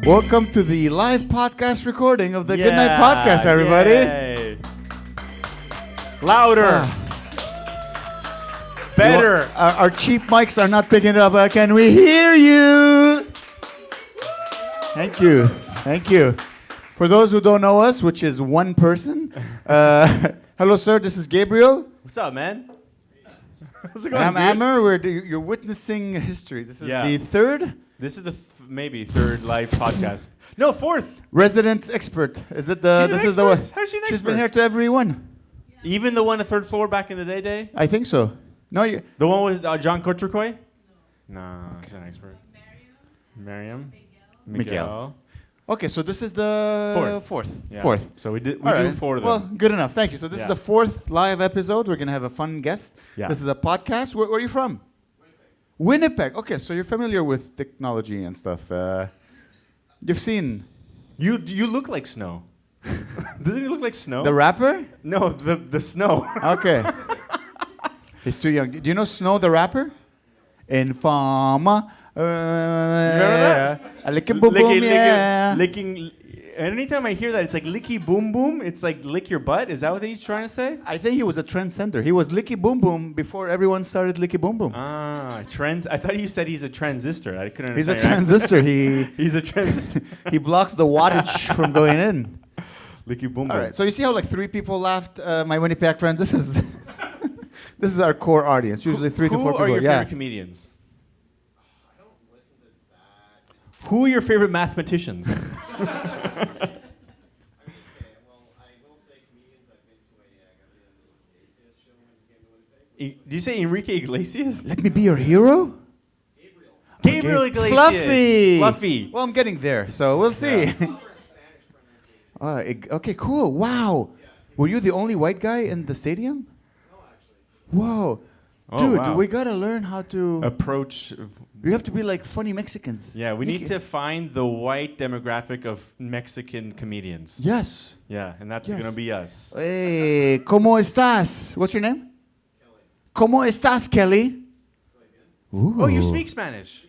Welcome to the live podcast recording of the Good Night Podcast, everybody. Yay. Louder. Better. Our cheap mics are not picking it up. Can we hear you? Thank you. Thank you. For those who don't know us, which is one person, hello, sir. This is Gabriel. What's up, man? How's it And I'm dude? Amer. You're witnessing history. This is the third This is the maybe third live podcast. No, fourth. resident expert. Is it the? She's an This is the one. expert. How's she an She's been expert? here to every one. Even the one at third floor back in the day? I think so. No, you. The one with John Koturkoy? No, she's an expert. Miriam? Miguel. Okay, so this is the fourth. Yeah. Fourth. So we do All right. four of them. Well, good enough. Thank you. So this is Yeah. the fourth live episode. We're gonna have a fun guest. Yeah. This is a podcast. Where are you from? Winnipeg. Okay, so you're familiar with technology and stuff. You've seen You look like Snow. Doesn't he look like Snow? the rapper? No, the Snow. Okay. He's too young. Do you know Snow the rapper? Infama. Remember that? Licky boom boom, yeah. Licking. Anytime I hear that, it's like licky boom boom. It's like lick your butt. Is that what he's trying to say? I think he was a trendsetter. He was Licky Boom Boom before everyone started Licky Boom Boom. Ah, trends. I thought you said he's a transistor. I couldn't He's a understand. transistor. He's a transistor. He blocks the wattage from going in. Licky boom boom. All right. So you see how like three people laughed, my Winnipeg friends. This is this is our core audience. Usually three to four people. Who are your yeah. favorite comedians? Who are your favorite mathematicians? Did you say Enrique Iglesias? Let me be your hero. Gabriel Okay. Iglesias. Fluffy. Fluffy. Well, I'm getting there, so we'll see. Okay, cool. Wow. Were you the only white guy in the stadium? No, actually. Whoa. Oh, Dude, wow. we gotta learn how to. Approach. We have to be like funny Mexicans. Yeah, we need to find the white demographic of Mexican comedians. Yes. Yeah, and that's Yes. gonna be us. Hey, ¿cómo estás? What's your name? Kelly. ¿Cómo estás, Kelly? Ooh. Oh, you speak Spanish.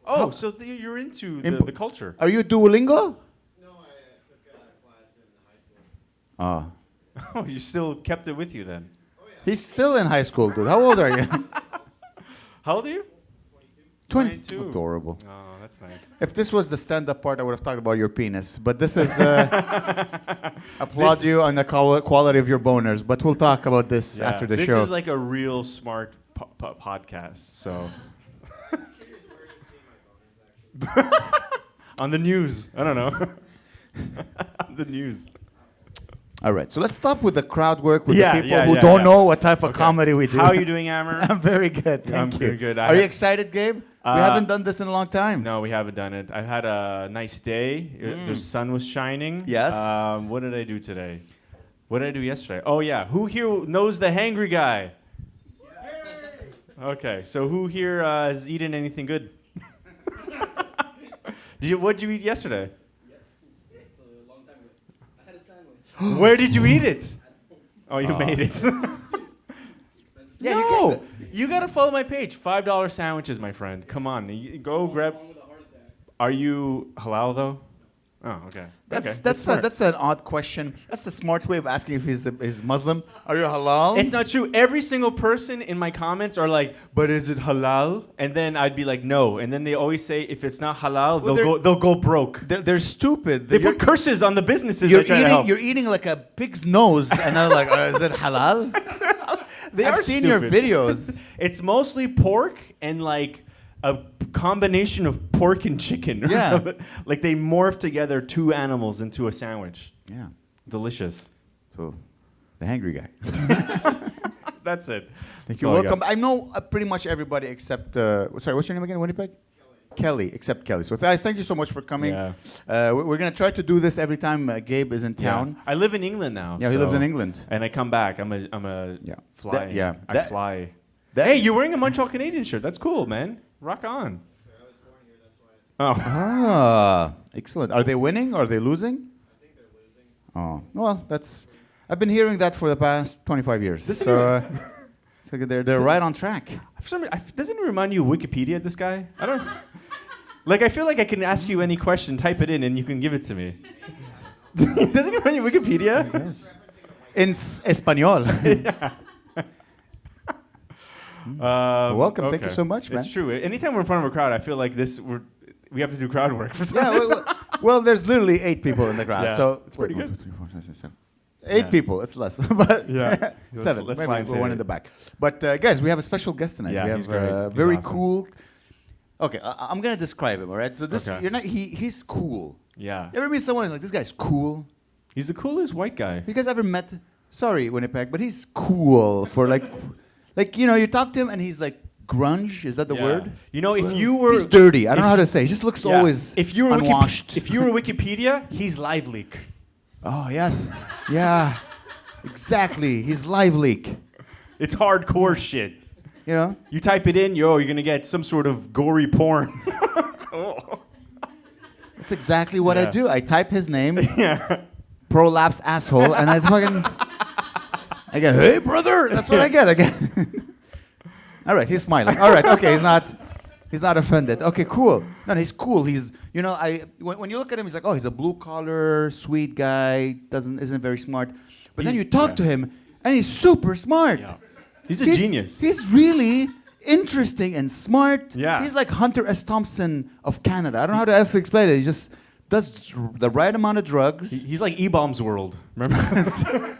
Oh, so you're into the culture. Are you Duolingo? No, I took a class in high school. Ah. Oh, you still kept it with you then. He's still in high school, dude. How old are you? How old are you? 22. Adorable. Oh, that's nice. If this was the stand-up part, I would have talked about your penis. But this is applaud you on the quality of your boners. But we'll talk about this after the show. This is like a real smart podcast. So on the news, I don't know. On the news. All right, so let's stop with the crowd work with Yeah, the people yeah, who yeah, don't yeah. know what type of Okay. comedy we do. How are you doing, Amer? I'm very good, thank I'm you. very good. Are you excited, Gabe? We haven't done this in a long time. No, we haven't done it. I've had a nice day. The sun was shining. Yes. What did I do today? What did I do yesterday? Oh, yeah. Who here knows the hangry guy? Okay, so who here has eaten anything good? What did you eat yesterday? It's a long time ago. I had a sandwich. Where did you eat it? Oh, you made it. Yeah, No, you gotta follow my page. $5 sandwiches, my friend. Come on, go grab. Along with a heart attack. Are you halal though? Oh, okay. That's an odd question. That's a smart way of asking if he's Muslim. Are you halal? It's not true. Every single person in my comments are like, "But is it halal?" And then I'd be like, "No." And then they always say, "If it's not halal, they'll go broke." They're stupid. They put curses on the businesses. You're that try to help. you're eating like a pig's nose, and I'm like, is it halal? I've seen your videos. It's mostly pork and like a combination of pork and chicken or Yeah. something. Like they morph together two animals into a sandwich. Yeah. Delicious. So, the hangry guy. That's it. Thank That's you. all I Welcome. got. I know pretty much everybody except. Sorry, what's your name again? Winnipeg. Kelly, except Kelly. So thank you so much for coming. Yeah. We're gonna try to do this every time Gabe is in town. Yeah. I live in England now. Yeah, he lives in England. And I come back. I'm a Yeah. fly. I fly. That- Hey, you're wearing a Montreal Canadian shirt. That's cool, man. Rock on. I was born here, that's why I Oh. Ah, excellent. Are they winning? Are they losing? I think they're losing. Oh, well, that's. I've been hearing that for the past 25 years. Doesn't So, so they're right on track. For some reason, doesn't it remind you of Wikipedia, this guy? I don't. Like, I feel like I can ask you any question, type it in, and you can give it to me. Doesn't he run your Wikipedia? Yes. In Espanol. Welcome. Thank you so much, man. It's true. Anytime we're in front of a crowd, I feel like we have to do crowd work for some reason. Well, there's literally 8 people in the crowd, Yeah, so it's pretty good. 1, 2, 3, 4, 5, 6, 7. 8 people. It's less, but Yeah. 7. Let's Maybe line we're say one it. in the back. But guys, we have a special guest tonight. Yeah, we he's have great. He's very awesome. cool. Okay, I'm gonna describe him. All right. So this, Okay. he's cool. Yeah. You ever meet someone who's like, this guy's cool? He's the coolest white guy. You guys ever met? Sorry, Winnipeg, but he's cool for like you talk to him and he's like grunge. Is that the Yeah. word? You know, if you were... He's dirty. I don't know if- how to say. He just looks Yeah. always if you were unwashed. if you were Wikipedia, he's live leak. Oh yes, yeah, exactly. He's live leak. It's hardcore shit. You know. You type it in, you're gonna get some sort of gory porn. That's exactly what I Yeah. do. I type his name, Yeah. prolapse asshole, and I get, hey brother. That's what I get. All right, he's smiling. All right, okay, he's not offended. Okay, cool. No, he's cool. He's, when you look at him, he's like, oh, he's a blue collar, sweet guy. Isn't very smart. But then you talk to him, and he's super smart. Yeah. He's a genius. He's really interesting and smart. Yeah. He's like Hunter S. Thompson of Canada. I don't know how to else explain it. He just does the right amount of drugs. He's like E-Bomb's World. Remember?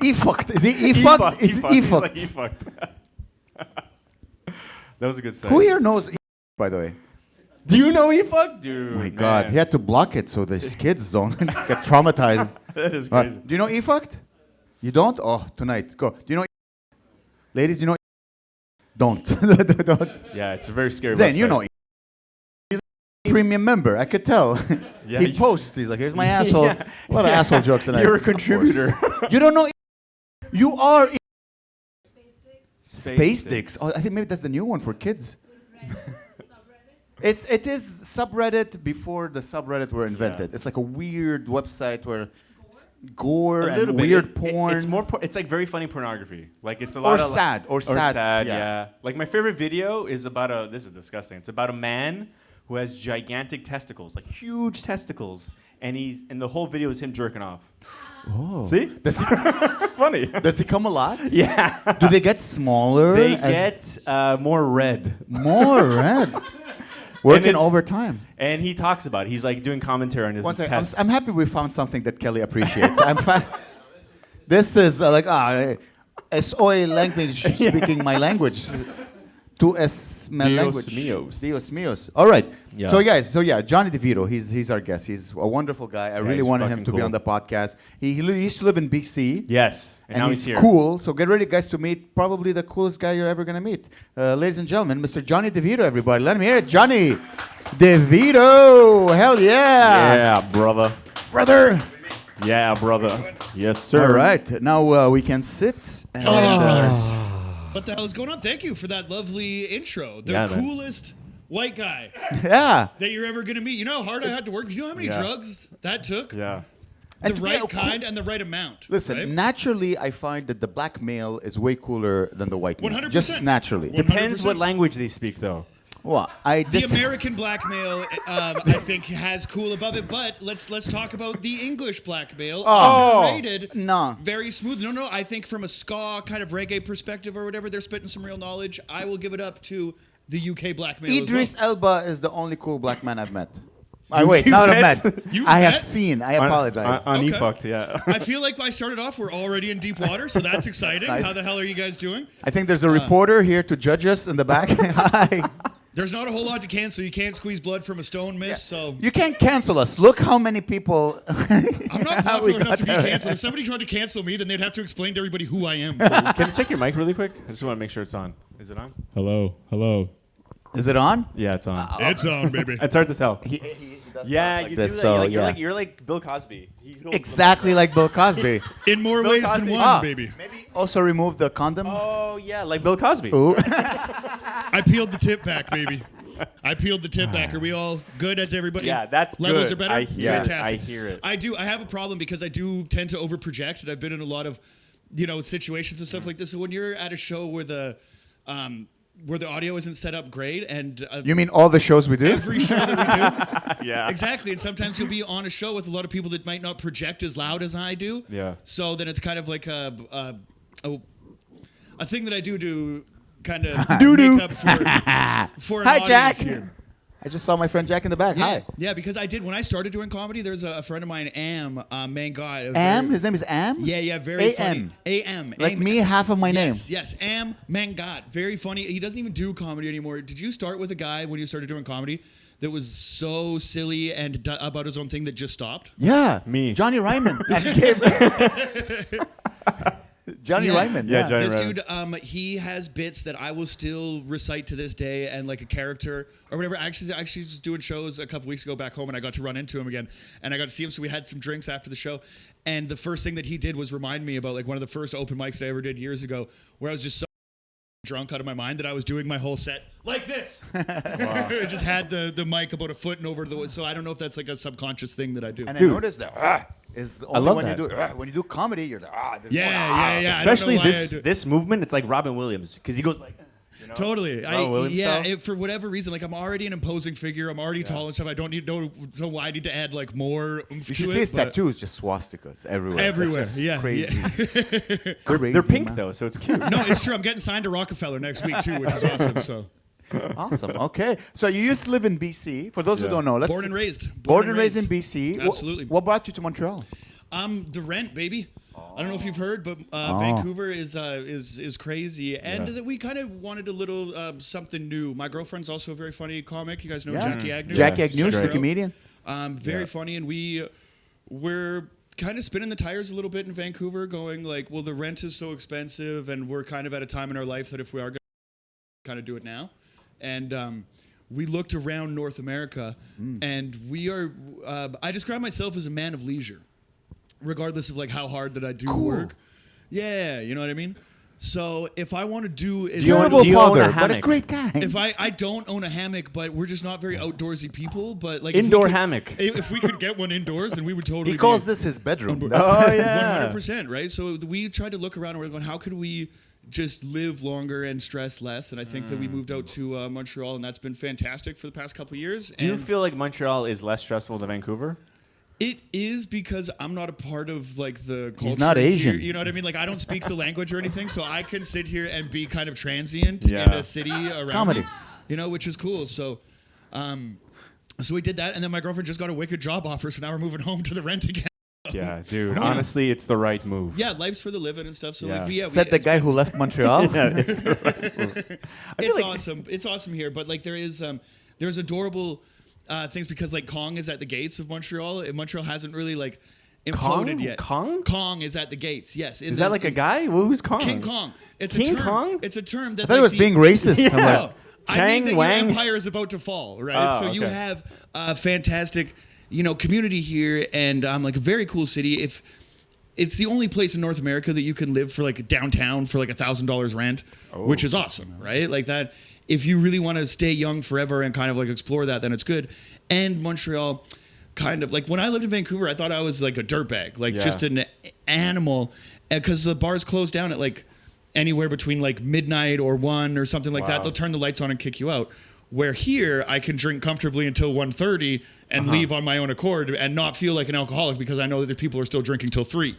E-fucked. Is he E-fucked? Is he He's like E-fucked? E-fucked. That was a good set. Who here knows E-fucked, by the way? Do you know E-fucked? Dude, Oh my God. man. He had to block it so the kids don't get traumatized. That is crazy. Do you know E-fucked? You don't? Oh, tonight. Go. Do you know E-fucked? Ladies, do you know E-fucked? Don't. Yeah, it's a very scary Zen, website. you know premium member. I could tell. Yeah, He posts. He's like, here's my asshole. Yeah. A lot of asshole jokes tonight. You're a Of course. contributor. You don't know. You are Space Dicks. Oh, I think maybe that's the new one for kids. It is subreddit before the subreddit were invented. Yeah. It's like a weird website where gore A little and bit. weird porn. It's more. It's like very funny pornography. Like it's a lot of sad. Or sad. Yeah. Like my favorite video is about a. This is disgusting. It's about a man who has gigantic testicles, like huge testicles, and the whole video is him jerking off. Oh. See? Does he, Funny. does he come a lot? Yeah. Do they get smaller? They as- get more red. more red. Working it's- overtime. And he talks about it. He's like doing commentary on his One second. tests. I'm happy we found something that Kelly appreciates. This is SOE language speaking my language. To es my Dios language. míos. Dios míos. All right. Yeah. So guys, Johnny DiVito, he's our guest. He's a wonderful guy. I really he's wanted him fucking to be cool. on the podcast. He used to live in BC. Yes. And now he's here. cool. So get ready, guys, to meet probably the coolest guy you're ever going to meet. Ladies and gentlemen, Mr. Johnny DiVito, everybody. Let him hear it. Johnny DiVito. Hell yeah. Yeah, brother. Brother. Yeah, brother. Yes, sir. All right. Now we can sit. And, brothers. What the hell is going on? Thank you for that lovely intro. The Yeah, man. coolest white guy yeah. that you're ever going to meet. You know how hard I had to work? You know how many Yeah. drugs that took? Yeah. The And right yeah, kind and the right amount. Listen, right? naturally, I find that the black male is way cooler than the white male. 100%. Just naturally. 100%. Depends what language they speak, though. Well, The American black male, I think, has cool above it. But let's talk about the English black male. Oh. Underrated. No. Very smooth. No. I think from a ska kind of reggae perspective or whatever, they're spitting some real knowledge. I will give it up to the UK black male. Idris as well. Elba is the only cool black man I've met. Wait, not met? I've met. You've I have met? seen. I apologize. On Okay. E-fucked, yeah. I feel like when I started off, we're already in deep water, so that's exciting. Nice. How the hell are you guys doing? I think there's a reporter here to judge us in the back. Hi. There's not a whole lot to cancel. You can't squeeze blood from a stone miss, so You can't cancel us. Look how many people. I'm not we popular enough got to be there. canceled. If somebody tried to cancel me, then they'd have to explain to everybody who I am. first. Can you check your mic really quick? I just want to make sure it's on. Is it on? Hello. Is it on? Yeah, it's on. It's on, baby. It's hard to tell. He does Yeah, stuff like you this, do that. so, You're like Bill Cosby. He holds the exactly like Bill Cosby. In more Bill ways Cosby. than one, Ah. baby. Maybe also remove the condom. Oh, yeah, like Bill Cosby. Ooh. I peeled the tip back, baby. I peeled the tip back. Are we all good as everybody? Yeah, that's Levels good. are better? I hear it. Fantastic. I hear it. I do. I have a problem because I do tend to overproject, and I've been in a lot of, situations and stuff like this. So when you're at a show where where the audio isn't set up great, and You mean all the shows we do? every show that we do. Yeah. Exactly, and sometimes you'll be on a show with a lot of people that might not project as loud as I do. Yeah. So then it's kind of like a thing that I do to kind of make up for an Hi, audience Jack. here. I just saw my friend Jack in the back. Yeah, Hi. yeah, because I did when I started doing comedy. There's a friend of mine, Am, man, God, Am? His name is Am? Yeah, very funny. A.M.. Am, Like Am- me, half of my name. Yes, Am, man, God, very funny. He doesn't even do comedy anymore. Did you start with a guy when you started doing comedy that was so silly and about his own thing that just stopped? Yeah. Me. Johnny Ryman. Johnny Ryman. Yeah, Johnny This Ryman. dude, he has bits that I will still recite to this day, and like a character or whatever. Actually, just doing shows a couple weeks ago back home, and I got to run into him again, and I got to see him. So we had some drinks after the show, and the first thing that he did was remind me about like one of the first open mics I ever did years ago, where I was just so drunk out of my mind that I was doing my whole set like this. I just had the mic about a foot and over the. So I don't know if that's like a subconscious thing that I do. And I Dude. noticed that is only love when that. you do when you do comedy, you're like, there's Yeah. I don't Especially know why I this do- this movement, it's like Robin Williams because he goes like. You know? Totally. Robin Williams style? For whatever reason, like I'm already an imposing figure. I'm already tall and stuff. I don't know why I need to add like more oomph You to should it. see his but- tattoos, just swastikas everywhere. Everywhere, That's just yeah, crazy. Crazy, They're pink man. though, so it's cute. No, it's true. I'm getting signed to Rockefeller next week too, which is awesome. So Awesome. Okay. So you used to live in BC. For those who Yeah. don't know, let's born and raised. Born and raised in BC. Absolutely. What brought you to Montreal? The rent, baby. I don't know if you've heard, but Oh. Vancouver is crazy, and that we kind of wanted a little something new. My girlfriend's also a very funny comic. You guys know Jackie Agnew. Jackie Yeah. Agnew, Check the her out. comedian. Very funny, and we're kind of spinning the tires a little bit in Vancouver, going like, well, the rent is so expensive, and we're kind of at a time in our life that if we are going to kind of do it now, and we looked around North America, and we are. I describe myself as a man of leisure, regardless of like how hard that I do work. Yeah, you know what I mean. So if I want to do, is Terrible do you own a father, but a hammock? great guy. if I don't own a hammock, but we're just not very outdoorsy people. But like Indoor if we could- hammock. If we could get one indoors, then we would totally. He calls this his bedroom. Oh yeah. 100%, right? So we tried to look around and we're going, how could we just live longer and stress less? And I think that we moved out to Montreal, and that's been fantastic for the past couple of years. Do you And feel like Montreal is less stressful than Vancouver? it is because I'm not a part of like the culture. He's not Asian. Here, you know what I mean? Like I don't speak the language or anything, so I can sit here and be kind of transient Yeah. in a city around Comedy. me, you know, which is cool. So, so we did that, and then my girlfriend just got a wicked job offer, so now we're moving home to the rent again. Yeah, dude. Honestly, it's the right move. Yeah, life's for the living and stuff. So Yeah. like, Said the guy who left Montreal. It's awesome. It's awesome here, but like there's adorable things because like Kong is at the gates of Montreal, and Montreal hasn't really like imploded Kong? yet. Kong? Kong is at the gates. Yes. Is that like a guy? Well, who's Kong? King Kong? It's King a term. Kong? It's a term that I thought it was being racist. I'm like, No, I mean Chang that Wang? your empire is about to fall, right? Oh, So you okay. have a fantastic, community here, and like a very cool city. If it's the only place in North America that you can live for like downtown for like $1,000 rent, which is awesome, right? Like that. If you really want to stay young forever and kind of like explore that, then it's good. And Montreal, kind of like when I lived in Vancouver, I thought I was like a dirtbag, like Yeah. just an animal, because the bars close down at like anywhere between like midnight or 1 or something like Wow. that. They'll turn the lights on and kick you out. Where here, I can drink comfortably until 1:30 and leave on my own accord and not feel like an alcoholic because I know that there people are still drinking till 3.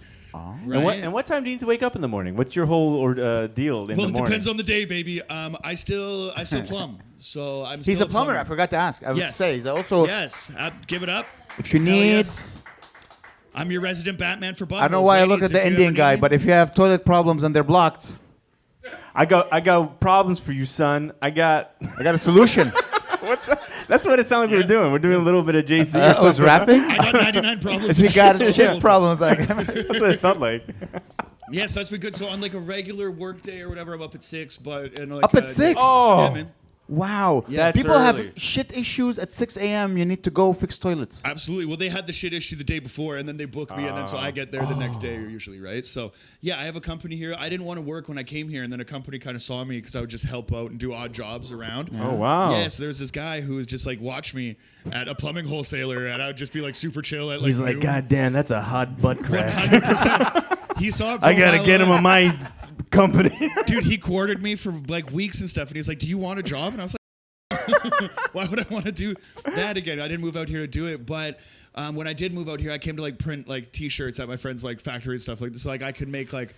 Right? And what time do you need to wake up in the morning? What's your whole deal in Well, the it morning? depends on the day, baby. I still plumb, so I'm. He's still a plumber. I forgot to ask. I would Yes. say he's also. Yes, give it up. If you Hell need, yes. I'm your resident Batman for buttholes. I don't know why I look ladies, at the if you Indian ever guy, need me. but if you have toilet problems and they're blocked, I got problems for you, son. I got I got a solution. That's what it sounded like we were doing. We're doing a little bit of JC. or I was something. rapping. I got 99 problems. We and got shit's shit cool. problems. Like, That's what it felt like. Yes, that's been good. So on like a regular work day or whatever, I'm up at 6. But like, Up at 6? Oh. yeah, man. wow. That's People early. have shit issues at 6 a.m. You need to go fix toilets. Absolutely. Well, they had the shit issue the day before, and then they book me, and then so I get there the next day usually, right? So yeah, I have a company here. I didn't want to work when I came here, and then a company kind of saw me because I would just help out and do odd jobs around. Oh wow. Yeah, so there was this guy who was just like watch me at a plumbing wholesaler, and I would just be like super chill at like. He's like, noon. God damn, that's a hot butt crack. 100%. He saw it. For I a gotta while, get him on my company. Dude, he courted me for like weeks and stuff, and he's like, "Do you want a job?" And I was like, "Why would I want to do that again?" I didn't move out here to do it, but when I did move out here, I came to like print like T-shirts at my friend's like factory and stuff like this. So, like I could make like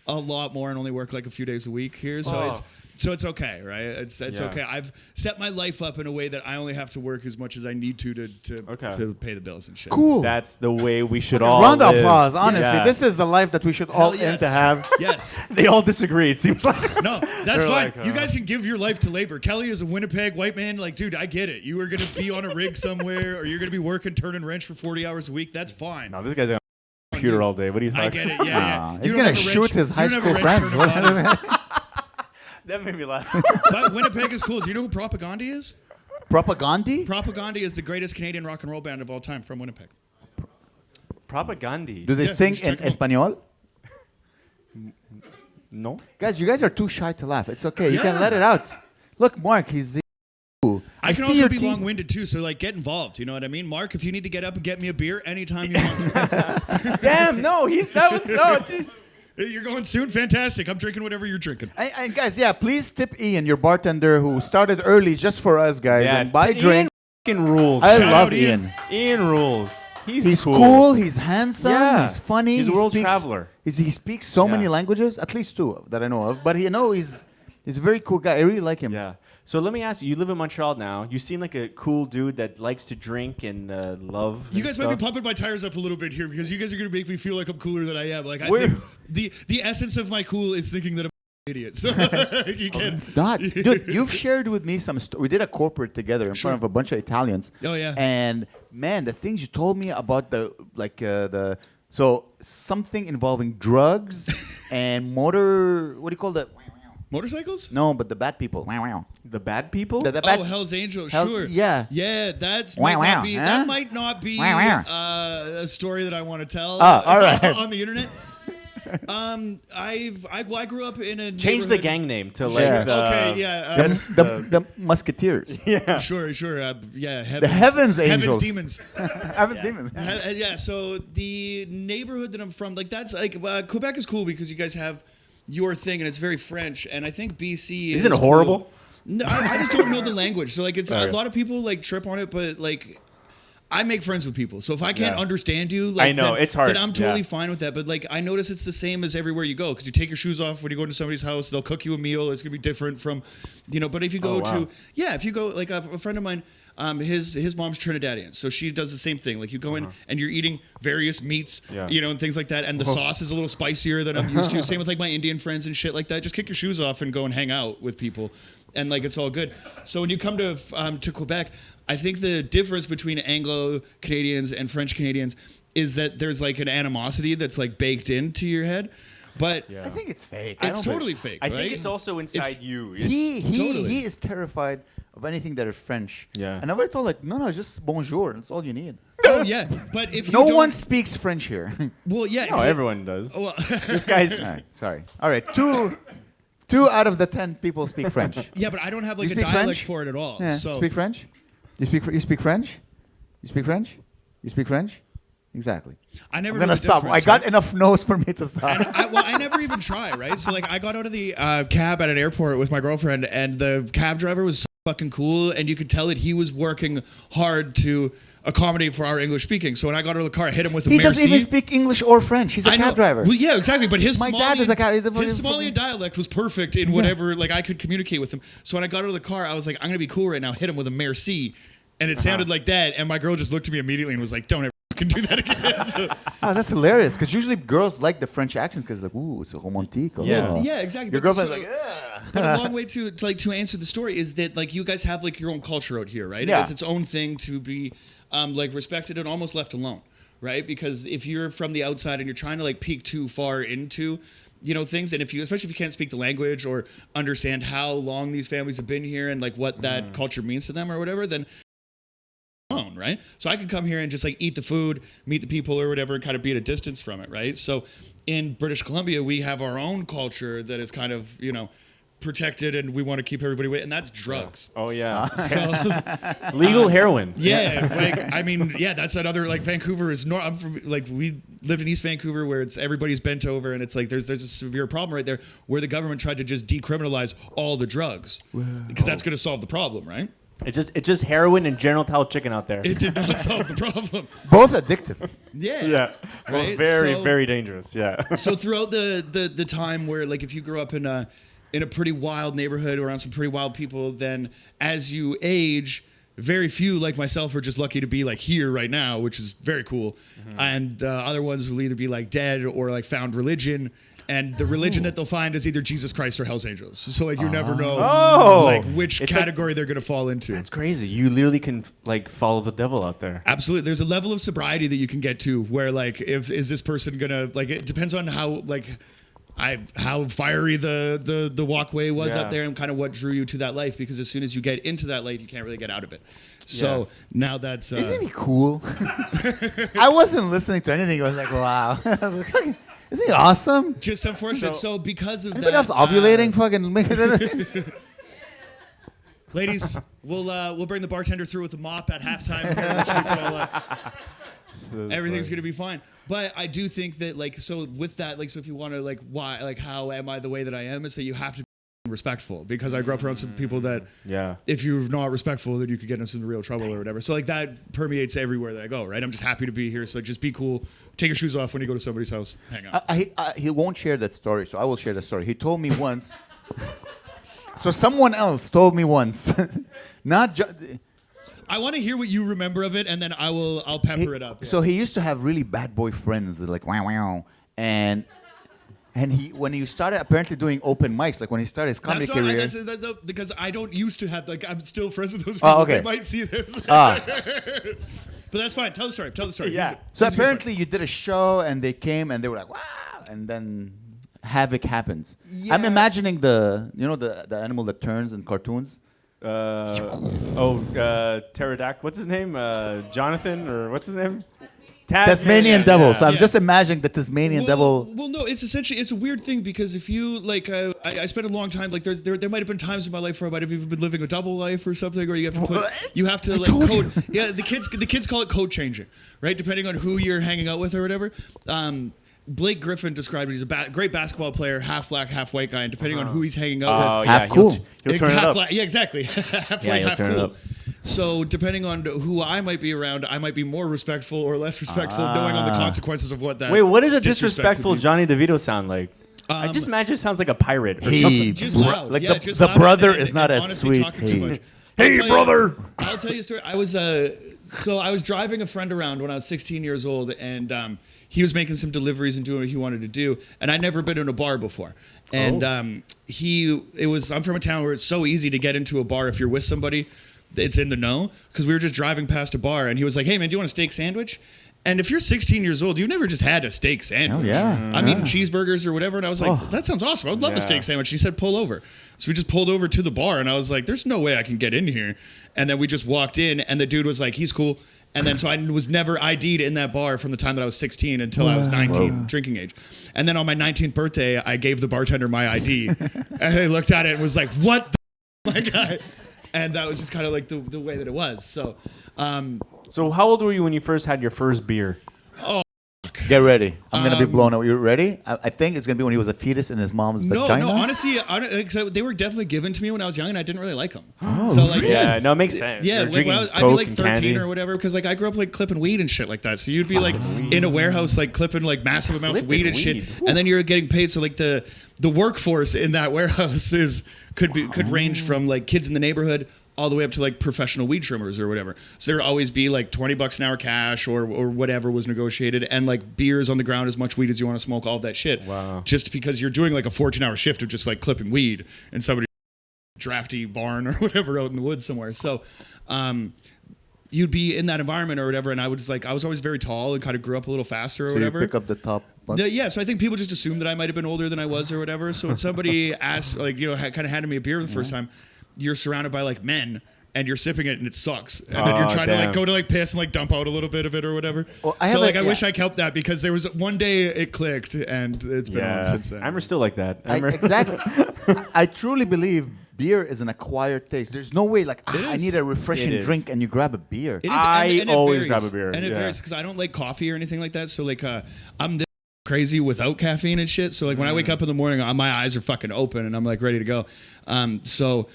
a lot more and only work like a few days a week here. So it's okay, right? It's okay. I've set my life up in a way that I only have to work as much as I need to pay the bills and shit. Cool. That's the way we should all Round of live. applause. Honestly, Yeah. this is the life that we should all Hell aim to have. Yes. They all disagree, it seems like. No, that's They're fine. like, You guys can give your life to labor. Kelly is a Winnipeg white man. Like, dude, I get it. You are going to be on a rig somewhere, or you're going to be working turning wrench for 40 hours a week. That's fine. No, this guy's on a computer all day. What are you talking I get it. Yeah. He's You gonna don't have a shoot wrench- his high you don't have a school wrench friends. turning body. That made me laugh. But Winnipeg is cool. Do you know who Propaganda is? Propaganda? Propaganda is the greatest Canadian rock and roll band of all time from Winnipeg. Propaganda. Do they Yeah, sing you should in check 'em out. Espanol? No. Guys, you guys are too shy to laugh. It's okay. You can Yeah. let it out. Look, Mark, he's. I can see also your be teeth. long-winded too, so like get involved. You know what I mean, Mark? If you need to get up and get me a beer anytime you want to, Damn, no. That was no. Geez. you're going soon. Fantastic. I'm drinking whatever you're drinking. And guys, yeah, please tip Ian, your bartender, who started early just for us, guys, Yeah, and buy Ian drink. fucking rules. I Shout love out, Ian. Ian. Ian rules. He's cool. He's handsome. Yeah. He's funny. He's a he world speaks, traveler. He speaks so many Yeah. languages, at least two that I know of. But he's a very cool guy. I really like him. Yeah. So let me ask you. You live in Montreal now. You seem like a cool dude that likes to drink and love. You and guys stuff. might be pumping my tires up a little bit here because you guys are going to make me feel like I'm cooler than I am. Like I We're- think the essence of my cool is thinking that I'm an idiot. So you can. It's not. Dude, you've shared with me some we did a corporate together in Sure. front of a bunch of Italians. Oh, yeah. And man, the things you told me about so something involving drugs and motor, what do you call that? Motorcycles? No, but the bad people. Wow, wow. The bad people. The bad Oh, Hell's Angels, Hell- sure. yeah. Yeah, that's Wow, might wow, not be, huh? that might not be Wow, a story that I want to tell Oh, all right. on the internet. I grew up in a Change the neighborhood- gang name to like Yeah. the. Okay, yeah. That's the Musketeers. yeah. Sure. Yeah, Heavens Angels. Heavens Demons. Heaven's Demons. Yeah, so the neighborhood that I'm from, like that's like Quebec is cool because you guys have your thing and it's very French, and I think BC Isn't it cool. horrible? No, I just don't know the language. So like it's a Okay. lot of people like trip on it, but like I make friends with people. So if I can't Yeah. understand you, like I know, then, it's hard, then I'm totally yeah. fine with that. But like I notice it's the same as everywhere you go because you take your shoes off when you go into somebody's house. They'll cook you a meal. It's gonna be different from, But if you go Oh, wow. if you go like a friend of mine, his mom's Trinidadian, so she does the same thing. Like you go in and you're eating various meats, Yeah. and things like that, and the sauce is a little spicier than I'm used to. Same with like my Indian friends and shit like that. Just kick your shoes off and go and hang out with people, and like it's all good. So when you come to Quebec, I think the difference between Anglo Canadians and French Canadians is that there's like an animosity that's like baked into your head, but Yeah. I think it's fake. it's totally fake. I right? think it's also inside If- you. It's- Totally. He is terrified of anything that is French. Yeah. And I was told no, just bonjour. That's all you need. Oh yeah, but if No you don't, one speaks French here. well, yeah, no, everyone does. Well, This guy's. All right, sorry. All right, two out of the 10 people speak French. yeah, but I don't have like You a speak dialect French? for it at all. Yeah. So Speak French? You speak French? You speak French? You speak French? Exactly. I never. I'm know gonna the stop. I difference, got right? enough no's for me to stop. I never even try, right? So like I got out of the cab at an airport with my girlfriend, and the cab driver was so fucking cool, and you could tell that he was working hard to accommodate for our English speaking. So when I got out of the car, I hit him with a He merci. doesn't even speak English or French. He's a I know. cab driver. Well, yeah, exactly. But his My Somalian, dad is a cab- his Somalian dialect was perfect in whatever. Like I could communicate with him. So when I got out of the car, I was like, I'm gonna be cool right now. Hit him with a merci, and it sounded like that. And my girl just looked at me immediately and was like, "Don't ever fucking do that again." So, Oh, that's hilarious. Because usually girls like the French accents because like, ooh, it's a romantique. Yeah. Oh. yeah, exactly. Your But girlfriend's so- like, ugh. But a long way to answer the story is that like you guys have like your own culture out here, right? Yeah. It's its own thing to be like respected and almost left alone, right? Because if you're from the outside and you're trying to like peek too far into things, and especially if you can't speak the language or understand how long these families have been here and like what that culture means to them or whatever, then own, right? So I could come here and just like eat the food, meet the people or whatever, and kind of be at a distance from it, right? So in British Columbia, we have our own culture that is kind of, protected and we want to keep everybody away, and that's drugs. Oh yeah. So Legal heroin. yeah, like I mean, yeah, that's another like Vancouver is I'm from like we lived in East Vancouver where it's everybody's bent over and it's like there's a severe problem right there where the government tried to just decriminalize all the drugs because that's going to solve the problem, right? It's just heroin and General Tao chicken out there. It did not solve the problem. Both addictive. Yeah. Yeah. Well, Right? very So- very dangerous. Yeah. So throughout the time where like if you grew up in a pretty wild neighborhood around some pretty wild people, then as you age, very few like myself are just lucky to be like here right now, which is very cool. And other ones will either be like dead or like found religion. And the religion that they'll find is either Jesus Christ or Hell's Angels. So like you never know like which It's category they're gonna fall into. That's crazy. You literally can like follow the devil out there. Absolutely. There's a level of sobriety that you can get to where like is this person gonna like it depends on how like how fiery the walkway was Yeah. up there and kind of what drew you to that life, because as soon as you get into that life you can't really get out of it. So now that's Isn't he cool? I wasn't listening to anything. I was like, wow. Isn't he awesome? just unfortunate. So because of Anybody that, else ovulating? Fucking make it. ladies, we'll bring the bartender through with a mop at halftime. We're gonna sweep it all up. Everything's gonna be fine. But I do think that like so with that like so if you want to like why like how am I the way that I am is that you have to be respectful, because I grew up around some people that if you're not respectful then you could get into some real trouble or whatever. So like that permeates everywhere that I go, right? I'm just happy to be here, so just be cool. Take your shoes off when you go to somebody's house. Hang out. He won't share that story, so I will share the story. He told me once. So someone else told me once, not. I want to hear what you remember of it, and then I'll pepper it up. Yeah. So he used to have really bad boy friends, like wow wow, and he when he started apparently doing open mics, like when he started his comedy That's why career. that's because I don't used to have like I'm still friends with those people. Oh, okay. They might see this, but that's fine. Tell the story. Tell the story. Yeah. So apparently you did a show and they came and they were like wow, and then havoc happens. I'm Yeah. imagining the animal that turns in cartoons. Pterodactyl. What's his name? Jonathan, or what's his name? Tasmanian devil. So I'm Yeah. just imagining the Tasmanian devil. Well, no, it's essentially it's a weird thing because if you like, I spent a long time like there might have been times in my life where I might have even been living a double life or something, or you have to like told code. Yeah, the kids call it code changing, right? Depending on who you're hanging out with or whatever. Blake Griffin described it. He's a great basketball player, half black, half white guy, and depending on who he's hanging out with, Half cool. He'll turn it up. yeah, exactly. Half Yeah, white, he'll half turn it cool. up. So depending on who I might be around, I might be more respectful or less respectful, knowing on the consequences of what that. Wait, what does a disrespect disrespectful would be. Johnny DeVito sound like? I just imagine it sounds like a pirate or He- something. Just loud. Like Yeah, the- just the loud brother and is not as honestly sweet. talking too Hey. much. Hey, I'll tell you- brother. I'll tell you a story. I was driving a friend around when I was 16 years old, and he was making some deliveries and doing what he wanted to do, and I'd never been in a bar before. And I'm from a town where it's so easy to get into a bar if you're with somebody. It's in the know, because we were just driving past a bar, and he was like, "Hey man, do you want a steak sandwich?" And if you're 16 years old, you've never just had a steak sandwich. yeah. I'm eating cheeseburgers or whatever, and I was like, "That sounds awesome. I would love a steak sandwich." He said, "Pull over." So we just pulled over to the bar, and I was like, "There's no way I can get in here." And then we just walked in, and the dude was like, "He's cool." And then so I was never ID'd in that bar from the time that I was 16 until I was 19, drinking age. And then on my 19th birthday, I gave the bartender my ID, and he looked at it and was like, "What the my guy?" And that was just kind of like the way that it was. So. So how old were you when you first had your first beer? Get ready. I'm gonna be blown away. You ready? I think it's gonna be when he was a fetus in his mom's vagina. No, honestly, they were definitely given to me when I was young, and I didn't really like them. So like, Yeah, no, it makes sense. Yeah, You're like drinking when I'd be Coke like and 13 candy. or whatever, because like I grew up like clipping weed and shit like that. So you'd be like in a warehouse like clipping like massive amounts of weed and shit, and then you're getting paid. So like the workforce in that warehouse could range from like kids in the neighborhood all the way up to like professional weed trimmers or whatever. So there'd always be like $20 an hour cash or whatever was negotiated, and like beers on the ground, as much weed as you want to smoke, all that shit. Wow. Just because you're doing like a 14-hour shift of just like clipping weed and somebody drafty barn or whatever out in the woods somewhere. So you'd be in that environment or whatever, and I was always very tall and kind of grew up a little faster or So whatever. you pick up the top. Yeah, so I think people just assumed that I might have been older than I was or whatever. So when somebody asked, like, kind of handed me a beer the first time, you're surrounded by like men and you're sipping it and it sucks. And then you're trying to like go to like piss and like dump out a little bit of it or whatever. Well, I wish I kept that, because there was one day it clicked and it's been on since then. I'm still like that. Exactly. I truly believe beer is an acquired taste. There's no way like I is. need a refreshing It is. drink and you grab a beer. It is, I and it always varies. grab a beer, and it yeah. varies because I don't like coffee or anything like that. So like, I'm this crazy without caffeine and shit. So like when I wake up in the morning, my eyes are fucking open and I'm like ready to go. So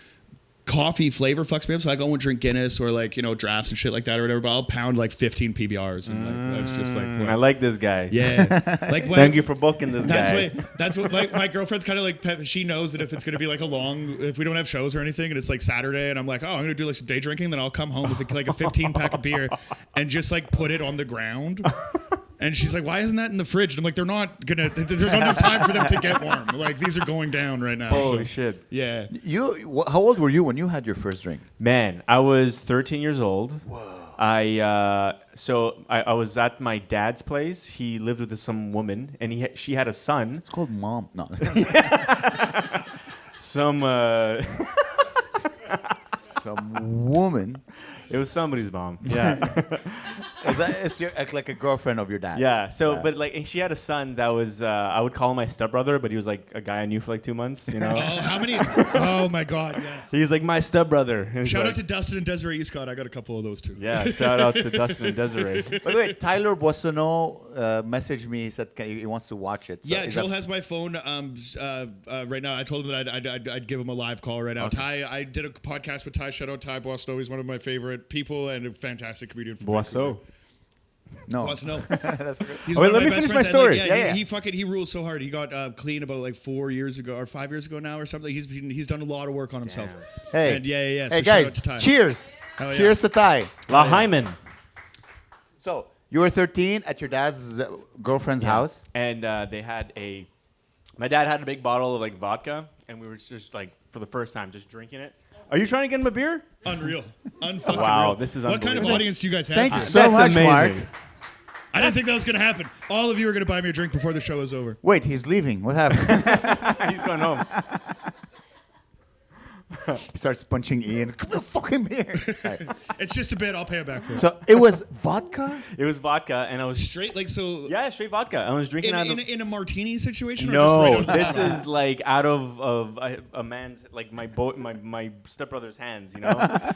coffee flavor fucks me up. So I go and drink Guinness or like drafts and shit like that or whatever. But I'll pound like 15 PBRs and like that's just like I like this guy. yeah. Like when, Thank you for booking this That's guy. that's what my girlfriend's kind of like. She knows that if it's gonna be like if we don't have shows or anything, and it's like Saturday, and I'm like, oh, I'm gonna do like some day drinking, then I'll come home with like a 15 pack of beer, and just like put it on the ground. And she's like, why isn't that in the fridge? And I'm like, they're not gonna. There's not enough time for them to get warm. Like these are going down right now. Holy so, shit. Yeah. How old were you when you had your first drink? Man, I was 13 years old. Whoa. I was at my dad's place. He lived with some woman, and she had a son. It's called mom. No. Some woman. it was somebody's mom. Yeah. It's like a girlfriend of your dad. Yeah. So, Yeah. but like, and she had a son that was I would call him my stepbrother, but he was like a guy I knew for like 2 months. You know. Oh, how many? Oh my God, yes. He's like my stepbrother. And he's Shout like, out to Dustin and Desiree Escott. I got a couple of those too. Yeah. Shout out to Dustin and Desiree. By the way, Tyler Boissonneau messaged me. He said he wants to watch it. So Yeah, is Joel that- has my phone right now. I told him that I'd give him a live call right now. Okay. Ty, I did a podcast with Ty. Shout out Ty Boisseau. He's one of my favorite people and a fantastic comedian. From Boisseau. No. Boisseau. He's Oh, wait, one of let me best finish my friends, and, story. like, Yeah. he rules so hard. He got clean about like 4 years ago or 5 years ago now or something. He's done a lot of work on himself. Hey. And yeah. Hey So shout guys, out to Ty. cheers. Hell yeah. Cheers to Ty. La Hyman. So you were 13 at your dad's girlfriend's house. And my dad had a big bottle of like vodka, and we were just like for the first time just drinking it. Are you trying to get him a beer? Unreal. Unfucking Wow, real. this is What kind of unbelievable. audience do you guys have? Thank you here? so That's much, amazing. Mark. I didn't think that was going to happen. All of you are going to buy me a drink before the show is over. Wait, he's leaving. What happened? He's going home. He starts punching Ian. Come here, fucking beer. Right. It's just a bit. I'll pay it back for it. So it was vodka. It was vodka, and I was Straight, like, so straight vodka. I was drinking out of in a martini situation? Or no. just right out of the This bottle? is like out of a man's like my stepbrother's hands, you know.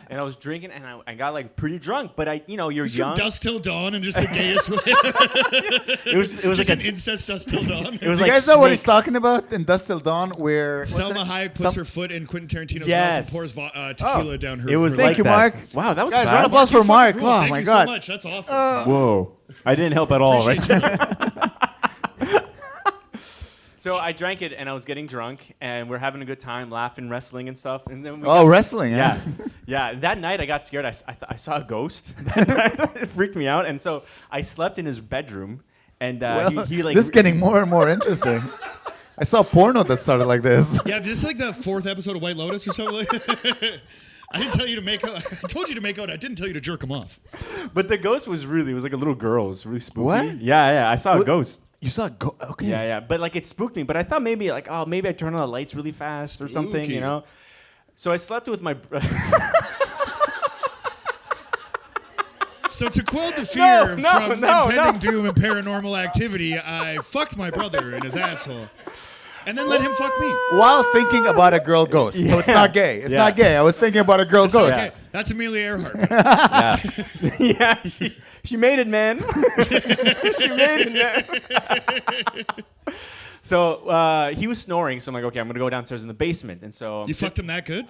And I was drinking, and I got like pretty drunk, but you're It's young. from dusk till dawn and just the gayest way. It was just like an incest dusk till dawn. it was You like guys know what he's snakes. talking about in Dust Till Dawn, where Selma Hayek puts her foot in Quentin Tarantino's mouth and Yes. pours tequila down her It was Thank like you, that. Mark. Wow, that was Guys, round fast. of applause for Mark. Rule. Oh Thank my you God. so much. That's awesome. Whoa, I didn't help at all, Appreciate right? So I drank it, and I was getting drunk, and we're having a good time, laughing, wrestling, and stuff. And then wrestling. yeah, yeah. That night I got scared. I saw a ghost. That night. It freaked me out, and so I slept in his bedroom. And Well, he like this is getting more and more interesting. I saw a porno that started like this. Yeah, this is like the 4th episode of White Lotus or something like I didn't tell you to make out. I told you to make out. I didn't tell you to jerk him off. But the ghost was it was like a little girl. It was really spooky. What? Yeah. I saw a What? ghost. You saw a go. Okay. Yeah. But like it spooked me. But I thought maybe maybe I turn on the lights really fast or something, Spooky. you know. So I slept with my. So to quell the fear No, from no, impending doom and paranormal activity, I fucked my brother in his asshole, and then let him fuck me. While thinking about a girl ghost. So it's not gay. It's Yeah. not gay. I was thinking about a girl So, ghost. okay, that's Amelia Earhart. Yeah. She made it, man. She made it, man. So he was snoring. So I'm like, okay, I'm gonna go downstairs in the basement. And so You fucked him that good?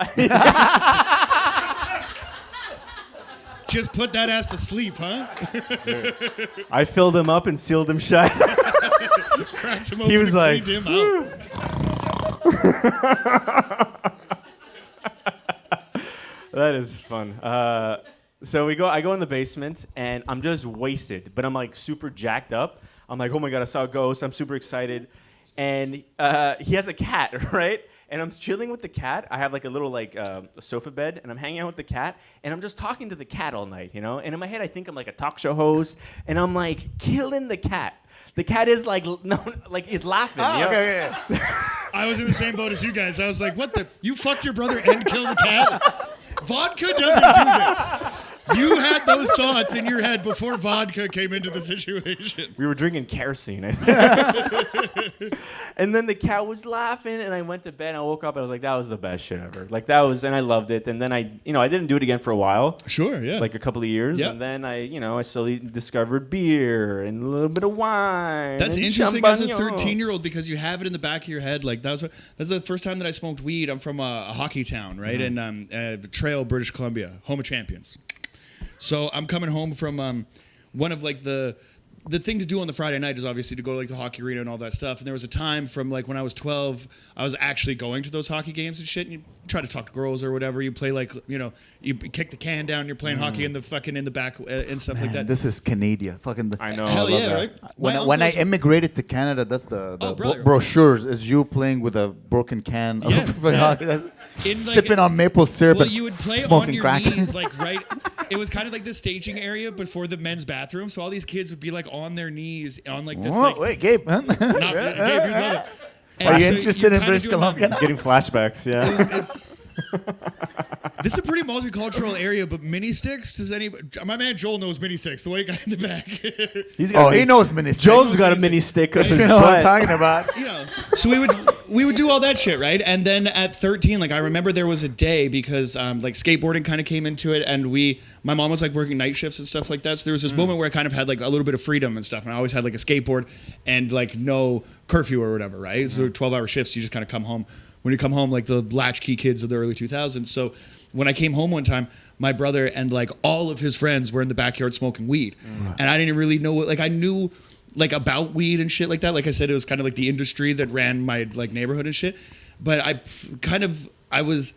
Just put that ass to sleep, huh? I filled him up and sealed him shut. Cracked him open He was and like, cleaned him out. That is fun. So I go in the basement, and I'm just wasted, but I'm like super jacked up. I'm like, oh my God, I saw a ghost. I'm super excited. And he has a cat, right? And I'm chilling with the cat. I have like a little like a sofa bed, and I'm hanging out with the cat, and I'm just talking to the cat all night, you know? And in my head, I think I'm like a talk show host, and I'm like killing the cat. The cat is like, it's laughing. Oh, you know? okay, yeah. I was in the same boat as you guys. I was like, what the? You fucked your brother and killed the cat? Vodka doesn't do this. You had those thoughts in your head before vodka came into the situation. We were drinking kerosene. I think. And then the cat was laughing, and I went to bed. And I woke up, and I was like, "That was the best shit ever." Like that was, and I loved it. And then I didn't do it again for a while. Sure, yeah. Like a couple of years, Yeah. and then I slowly discovered beer and a little bit of wine. That's and interesting as a champagnon. 13-year-old because you have it in the back of your head. Like that's the first time that I smoked weed. I'm from a hockey town, right, in Trail, British Columbia, home of champions. So I'm coming home from one of like the thing to do on the Friday night is obviously to go to like the hockey arena and all that stuff. And there was a time from like when I was 12, I was actually going to those hockey games and shit. And you try to talk to girls or whatever. You play like you kick the can down. You're playing hockey in the back and stuff like that. This is Canada. I know. Hell I love yeah, that. right? When I immigrated to Canada, that's the brother. brochures is you playing with a broken can. Yeah, of yeah. hockey. That's In, like, sipping on maple syrup. Well, and you would play smoking on your crack. knees, like right. It was kind of like the staging area before the men's bathroom. So all these kids would be like on their knees on like this. Whoa, Like, wait, Gabe. Huh? Dave, you'd love it. And Are you so interested in kinda British do it that Columbia? way. Getting flashbacks. Yeah. This is a pretty multicultural area, but mini sticks. Does any? My man Joel knows mini sticks. The white guy in the back. He's got Oh, a he mini- knows ministry. Joe's got a mini stick up his You know what I'm butt. talking about? So we would do all that shit, right? And then at 13, like I remember there was a day because like skateboarding kind of came into it, and my mom was like working night shifts and stuff like that. So there was this moment where I kind of had like a little bit of freedom and stuff, and I always had like a skateboard and like no curfew or whatever, right? So 12-hour shifts, you just kind of come home. When you come home, like the latchkey kids of the early 2000s. So when I came home one time, my brother and like all of his friends were in the backyard smoking weed, and I didn't really know what. Like I knew like about weed and shit like that. Like I said, it was kind of like the industry that ran my like neighborhood and shit. But I was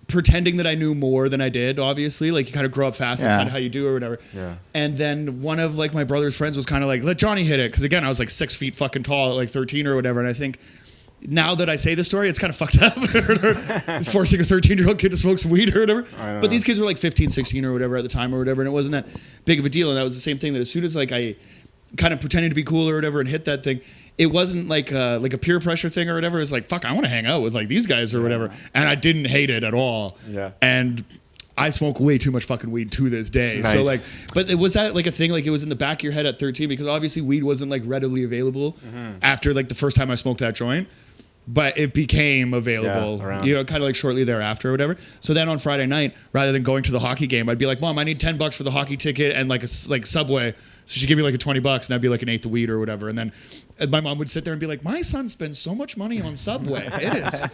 pretending that I knew more than I did. Obviously, like you kind of grow up fast. That's Yeah. kind of how you do or whatever. Yeah. And then one of like my brother's friends was kind of like, let Johnny hit it, because again I was like 6 feet fucking tall at like 13 or whatever, and I think. Now that I say the story, it's kind of fucked up. It's forcing a 13-year-old kid to smoke some weed or whatever. But these kids were like 15, 16 or whatever at the time or whatever, and it wasn't that big of a deal. And that was the same thing that as soon as like I kind of pretended to be cool or whatever and hit that thing, it wasn't like a peer pressure thing or whatever. It was like, fuck, I want to hang out with like these guys or whatever. And I didn't hate it at all. Yeah. And I smoke way too much fucking weed to this day. Nice. So like, but it was that like a thing, like it was in the back of your head at 13, because obviously weed wasn't like readily available after like the first time I smoked that joint. But it became available, around. kind of like shortly thereafter or whatever. So then on Friday night, rather than going to the hockey game, I'd be like, Mom, I need $10 for the hockey ticket and like Subway. So she'd give me like a $20 and that'd be like an eighth of weed or whatever. And then my mom would sit there and be like, my son spends so much money on Subway. It is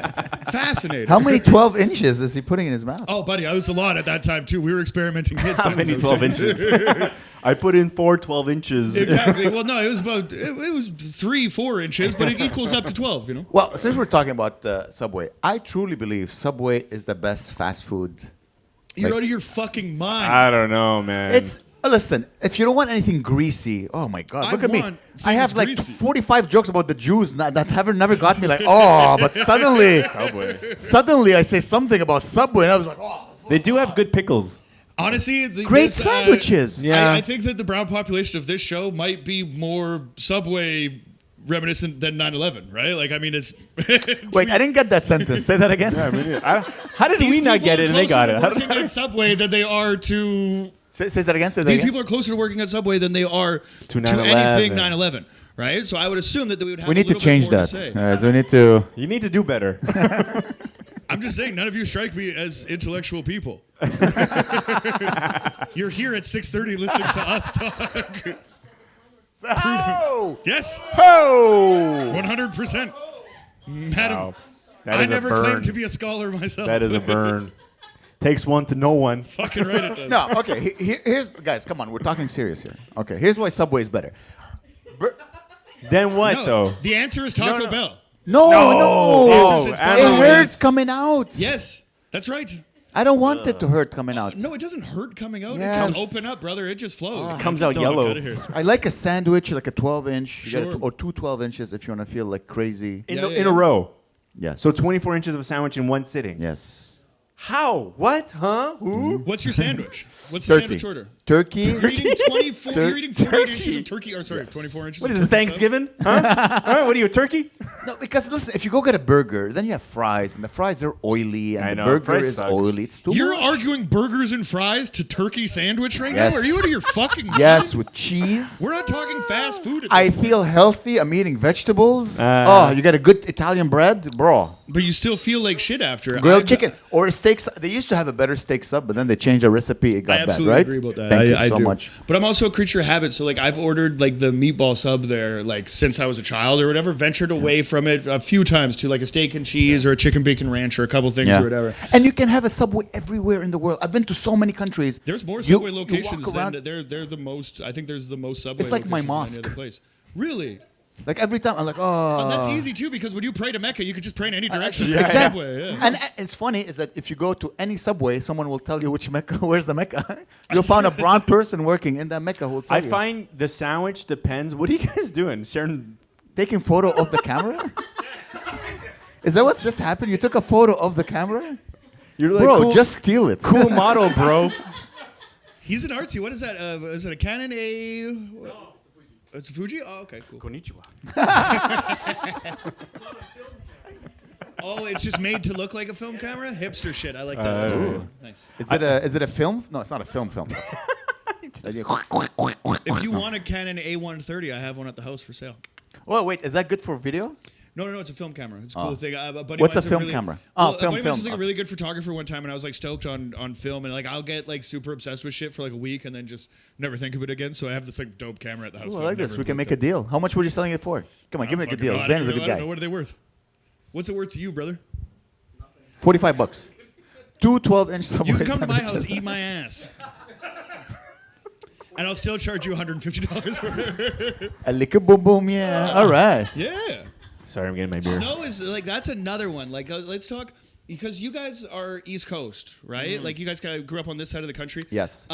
fascinating. How many 12 inches is he putting in his mouth? Oh, buddy, I was a lot at that time too. We were experimenting kids. How back in many those 12 days. inches? I put in 12 inches. Exactly. Well, no, it was about it was 3-4 inches, but it equals up to 12. You know. Well, since we're talking about Subway, I truly believe Subway is the best fast food. You're Like- out of your fucking mind. I don't know, man. It's listen. If you don't want anything greasy, oh my God, I look at me. want I have things like greasy. 45 jokes about the Jews that have never got me like, oh, but suddenly I say something about Subway, and I was like, oh. They do have good pickles. Honestly, Great sandwiches. Yeah. I think that the brown population of this show might be more Subway reminiscent than 9/11, right? Like, I mean, it's Wait, I didn't get that sentence. Say that again. How did we not get it and they got it? Working at Subway than they are to Say that again. Say that these again. people are closer to working at Subway than they are to 9/11. anything 9/11, right? So I would assume that we would have. We a need to little bit change more that. say. So we need to. You need to do better. I'm just saying, none of you strike me as intellectual people. You're here at 6:30 listening to us talk. Oh! Yes, Oh! 100%. Madam, Wow. That I is a never burn. claimed to be a scholar myself. That is a burn. Takes one to know one. Fucking right it does. No, okay. Here's guys. Come on, we're talking serious here. Okay, here's why Subway is better. Then what, No, though? the answer is Taco no. Bell. No, No. no. It's It Amazon. hurts coming out. Yes, that's right. I don't want it to hurt coming out. No, it doesn't hurt coming out. Yes. It just open up, brother. It just flows. comes out yellow. Outta here. I like a sandwich, like a 12-inch, Sure. or two 12 inches if you want to feel like crazy. In, Yeah, the- yeah, in a yeah. row. Yes. So 24 inches of a sandwich in one sitting. yes. How? What? Huh? Who? What's your sandwich? What's the Turkey. sandwich order? Turkey. You're eating 24. You're eating 48 Turkey. inches of turkey. Or sorry, 24 inches. What of is it, turkey Thanksgiving? Huh? What are you, a turkey? No, because listen, if you go get a burger, then you have fries, and the fries are oily, and I the know, burger fries is suck. oily. It's too You're much. arguing burgers and fries to turkey sandwich right Yes. now? Are you out of your fucking mind? Yes, with cheese. We're not talking fast food at this I point. feel healthy. I'm eating vegetables. Uh. You get a good Italian bread, bro. But you still feel like shit after. Grilled chicken or steaks. They used to have a better steak sub, but then they changed the recipe. It got I bad, absolutely right? agree about that. Thank you I so do. much. But I'm also a creature of habit. So like I've ordered like the meatball sub there like since I was a child or whatever. Ventured away from it a few times to like a steak and cheese or a chicken bacon ranch or a couple things Yeah. or whatever. And you can have a Subway everywhere in the world. I've been to so many countries. There's more You- Subway you walk locations around- than they're the most. I think there's the most Subway. It's like my locations than any mosque. other place. Really? Like every time, I'm like, Oh, that's easy too because when you pray to Mecca, you could just pray in any direction. Yeah. Like Exactly. Subway, yeah. And it's funny is that if you go to any Subway, someone will tell you which Mecca, where's the Mecca. You'll find a blonde person working in that Mecca who will tell I you. find the sandwich depends. What are you guys doing? Sharing? Taking photo of the camera? Is that what's just happened? You took a photo of the camera? You're like Bro, cool, just steal it. cool model, bro. He's an artsy. What is that? Is it a Canon A? No, it's a Fuji. Oh, okay, cool. Konnichiwa. Oh, it's just made to look like a film camera. Hipster shit. I like that. That's cool. Nice. Is it a film? No, it's not a film. If you want a Canon A130, I have one at the house for sale. Oh, wait, is that good for video? No, it's a film camera. It's a cool thing. Buddy What's mine's a film really- camera? Well, Film. buddy mine's just like a really good photographer one time, and I was like stoked on film, and like I'll get like super obsessed with shit for like a week, and then just never think of it again. So I have this like dope camera at the house. Ooh, I that I've like this. never We can looked make a at. deal. How much were you selling it for? Come on, give me a good deal. Zan is a good I don't know. guy. What are they worth? What's it worth to you, brother? $45. Two 12-inch Subway You can come to my sandwiches. house, eat my ass. And I'll still charge you $150 for it. A lick boom boom, yeah. All right. Yeah. Sorry, I'm getting my beer. Snow is like that's another one. Like let's talk because you guys are East Coast, right? Like you guys kind of grew up on this side of the country. Yes.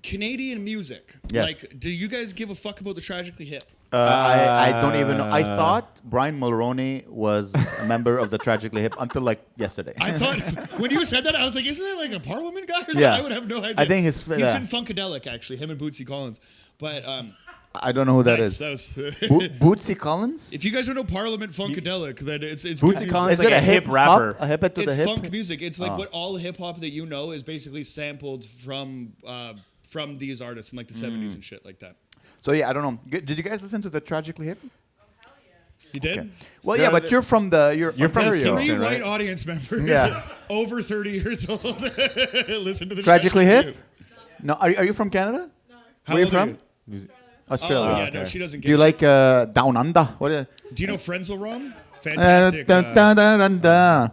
Canadian music. Yes. Like, do you guys give a fuck about the Tragically Hip? I don't even know. I thought Brian Mulroney was a member of the Tragically Hip until like yesterday. I thought when you said that, I was like, isn't that like a Parliament guy or something? Yeah. I would have no idea. I think he's in Funkadelic actually, him and Bootsy Collins. But I don't know who that nice, is. that was- Bootsy Collins? if you guys don't know Parliament Funkadelic, then it's Bootsy good music. Collins Is like it a a hip hip rapper. hop? A hip to the It's hip? funk music. It's like what all hip hop that you know is basically sampled from these artists in like the 70s and shit like that. So yeah, I don't know. Did you guys listen to the Tragically Hip? You did? Okay. Well, yeah, but you're from You're from Ontario. Three Kingston, white right? audience members Yeah. over 30 years old listen to the Tragically Hip? No, are you from Canada? How Where are you old are from? you? Australia. Oh, yeah, okay. no, she doesn't get Do you shit. like Down Under? What is Do you know Frenzelrom? Fantastic. a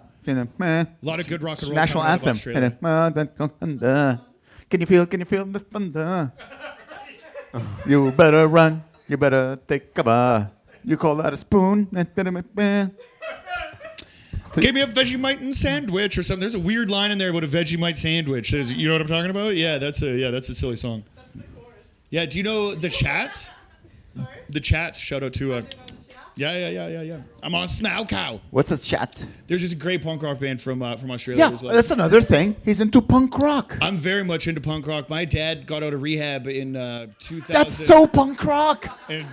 lot of good rock and roll. national coming out of anthem. Australia. Can you feel the thunder? You better run. You better take cover. You call that a spoon? Give me a Vegemite sandwich or something. There's a weird line in there about a Vegemite sandwich. You know what I'm talking about? Yeah, that's a silly song. Yeah, do you know the Chats? The Chats. Shout out to. Yeah. I'm on Smow Cow. What's a chat? There's just a great punk rock band from Australia. Yeah, as well. that's another thing. He's into punk rock. I'm very much into punk rock. My dad got out of rehab in 2000. That's so punk rock. And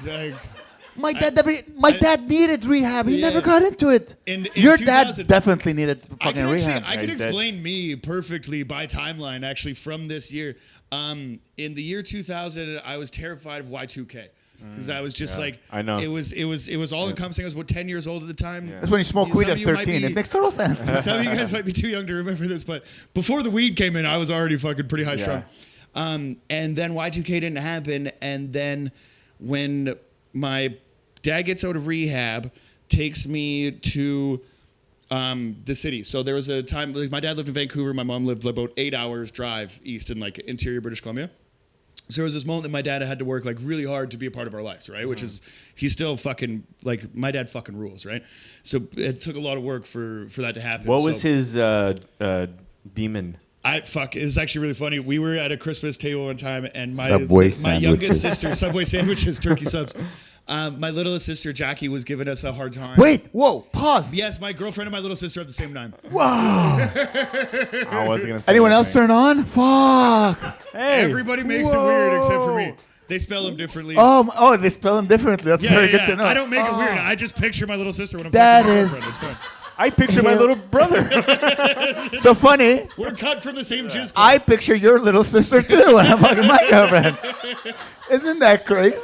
My dad needed rehab. He Yeah. never got into it. In Your 2000 dad definitely needed I fucking can rehab. I can he's dead. explain me perfectly by timeline actually from this year. In the year 2000, I was terrified of Y2K because I was just like, I know. it was all encompassing. I was about 10 years old at the time. That's when you smoke Some weed of at you might 13. be- It makes total sense. Some of you guys might be too young to remember this, but before the weed came in, I was already fucking pretty high strung. And then Y2K didn't happen. And then when my dad gets out of rehab, takes me to the city. So there was a time, like my dad lived in Vancouver. My mom lived about 8 hours drive east in like interior British Columbia. So there was this moment that my dad had to work like really hard to be a part of our lives, right? Which is, he's still fucking, like my dad fucking rules, right? So it took a lot of work for that to happen. What So- was his demon? It's actually really funny. We were at a Christmas table one time, and my Subway youngest sister, Subway sandwiches, turkey subs. My littlest sister Jackie was giving us a hard time. Wait, whoa, pause. Yes, my girlfriend and my little sister at the same time. I wasn't gonna say Anyone else anything. turn on? Fuck. Hey, Everybody makes it weird except for me. They spell them differently. Oh, they spell them differently. That's very good to know. I don't make it Oh. weird. I just picture my little sister when I'm That fucking my is- girlfriend. It's fine. I picture my Yeah. little brother. So funny. We're cut from the same jizz I cloth. picture your little sister too when I'm fucking my girlfriend. Isn't that crazy?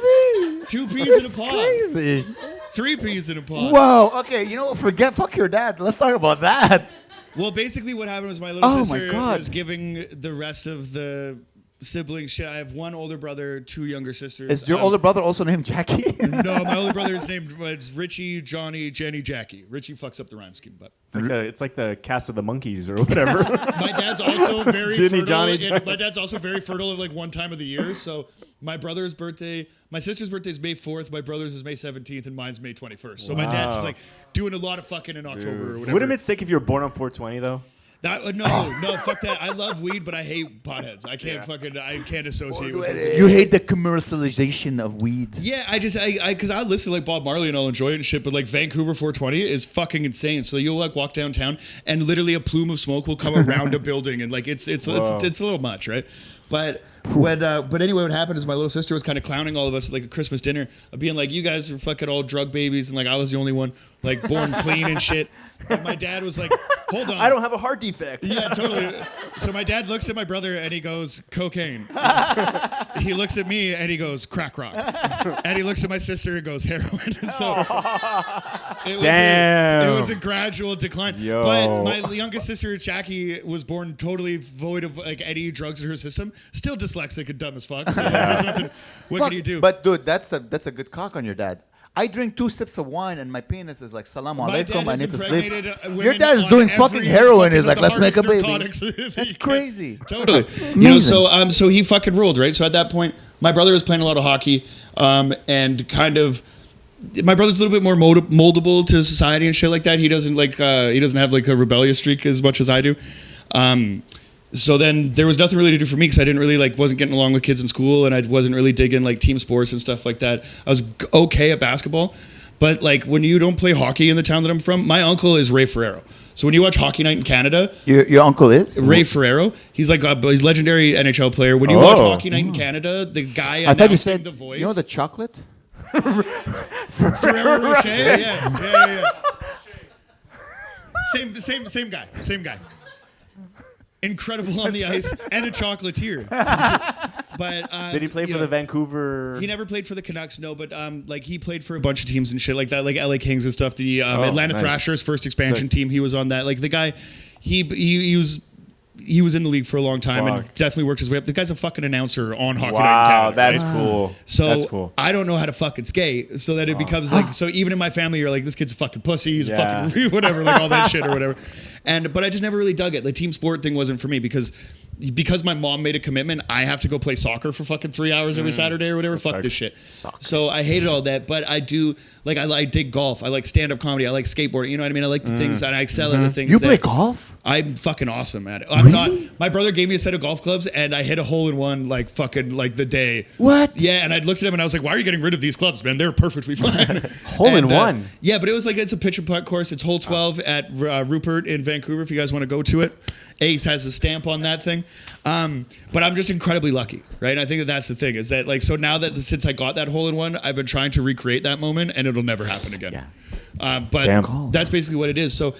2 peas in a It's pod. crazy. 3 peas in a pod. Whoa. Okay. You know what? Fuck your dad. Let's talk about that. Well, basically what happened was my little Oh my sister God. was giving the rest of the siblings shit. I have 1 older brother, 2 younger sisters. Is your older brother also named Jackie? No, my older brother is named Richie, Johnny, Jenny, Jackie. Richie fucks up the rhyme scheme, but It's like the cast of the monkeys or whatever. my dad's also very Ginny, fertile. Johnny, and Johnny. my dad's also very fertile at like one time of the year. So my brother's birthday, my sister's birthday is May 4th. My brother's is May 17th, and mine's May 21st. So my dad's just like doing a lot of fucking in October or whatever. Would have been sick if you were born on 420 though. That, no, fuck that. I love weed, but I hate potheads. I can't associate with those. You hate the commercialization of weed. Yeah, because I listen to like Bob Marley and I'll enjoy it and shit, but like Vancouver 420 is fucking insane. So you'll like walk downtown and literally a plume of smoke will come around a building and like it's a little much, right? But anyway, what happened is my little sister was kind of clowning all of us at like a Christmas dinner, being like, "You guys are fucking all drug babies," and like I was the only one like born clean and shit. And my dad was like, "Hold on, I don't have a heart defect. Yeah, totally. So my dad looks at my brother and he goes, "Cocaine." He looks at me and he goes, "Crack rock." And he looks at my sister and goes, "Heroin." So it was a gradual decline. Yo. But my youngest sister Jackie was born totally void of like any drugs in her system. Still dyslexic and dumb as fuck. So there's nothing. What can you do? But dude, that's a good cock on your dad. I drink 2 sips of wine and my penis is like salam My dad alaikum. I has need to sleep. impregnated women Your dad is on doing every fucking heroin. fucking He's of like, the let's make a hardest baby. narcotics. That's crazy. Totally. You know, so he fucking ruled, right? So at that point, my brother was playing a lot of hockey, and kind of my brother's a little bit more moldable to society and shit like that. He doesn't have like a rebellious streak as much as I do. So then there was nothing really to do for me because I didn't really wasn't getting along with kids in school and I wasn't really digging like team sports and stuff like that. I was okay at basketball, but like when you don't play hockey in the town that I'm from, my uncle is Ray Ferrero. So when you watch Hockey Night in Canada, Your uncle is? Ray Ferrero, he's like he's a legendary NHL player. When you watch Hockey Night in Canada, the guy I thought you announcing said the voice, you know the chocolate? Ferrero Rocher, yeah. Same guy. Incredible on the ice and a chocolatier. But Did he play for the Vancouver? He never played for the Canucks, no. But like he played for a bunch of teams and shit like that, like LA Kings and stuff. The Atlanta nice. Thrashers first expansion team, he was on that. Like the guy, he was in the league for a long time and Fuck. definitely worked his way up. The guy's a fucking announcer on Hockey Night in Wow, Canada. that's right? cool. So That's cool. I don't know how to fucking skate, so that it becomes like so. Even in my family, you're like, this kid's a fucking pussy. He's a Yeah. fucking whatever, like all that shit or whatever. But I just never really dug it. The team sport thing wasn't for me because my mom made a commitment. I have to go play soccer for fucking 3 hours every Saturday or whatever. Fuck this shit. So I hated all that. But I do like I dig golf. I like stand up comedy. I like skateboarding. You know what I mean? I like the things that I excel at the things. You that play golf? I'm fucking awesome at it. I'm not. My brother gave me a set of golf clubs, and I hit a hole in one like fucking like the day. What? Yeah, and I looked at him and I was like, "Why are you getting rid of these clubs, man? They're perfectly fine." Hole in one? Yeah, but it was like it's a pitch and putt course. It's hole 12 at Rupert in Vancouver. If you guys want to go to it, Ace has a stamp on that thing. But I'm just incredibly lucky, right? And I think that's the thing is that like so now that since I got that hole in one, I've been trying to recreate that moment, and it'll never happen again. Yeah. But Damn. that's basically what it is. So.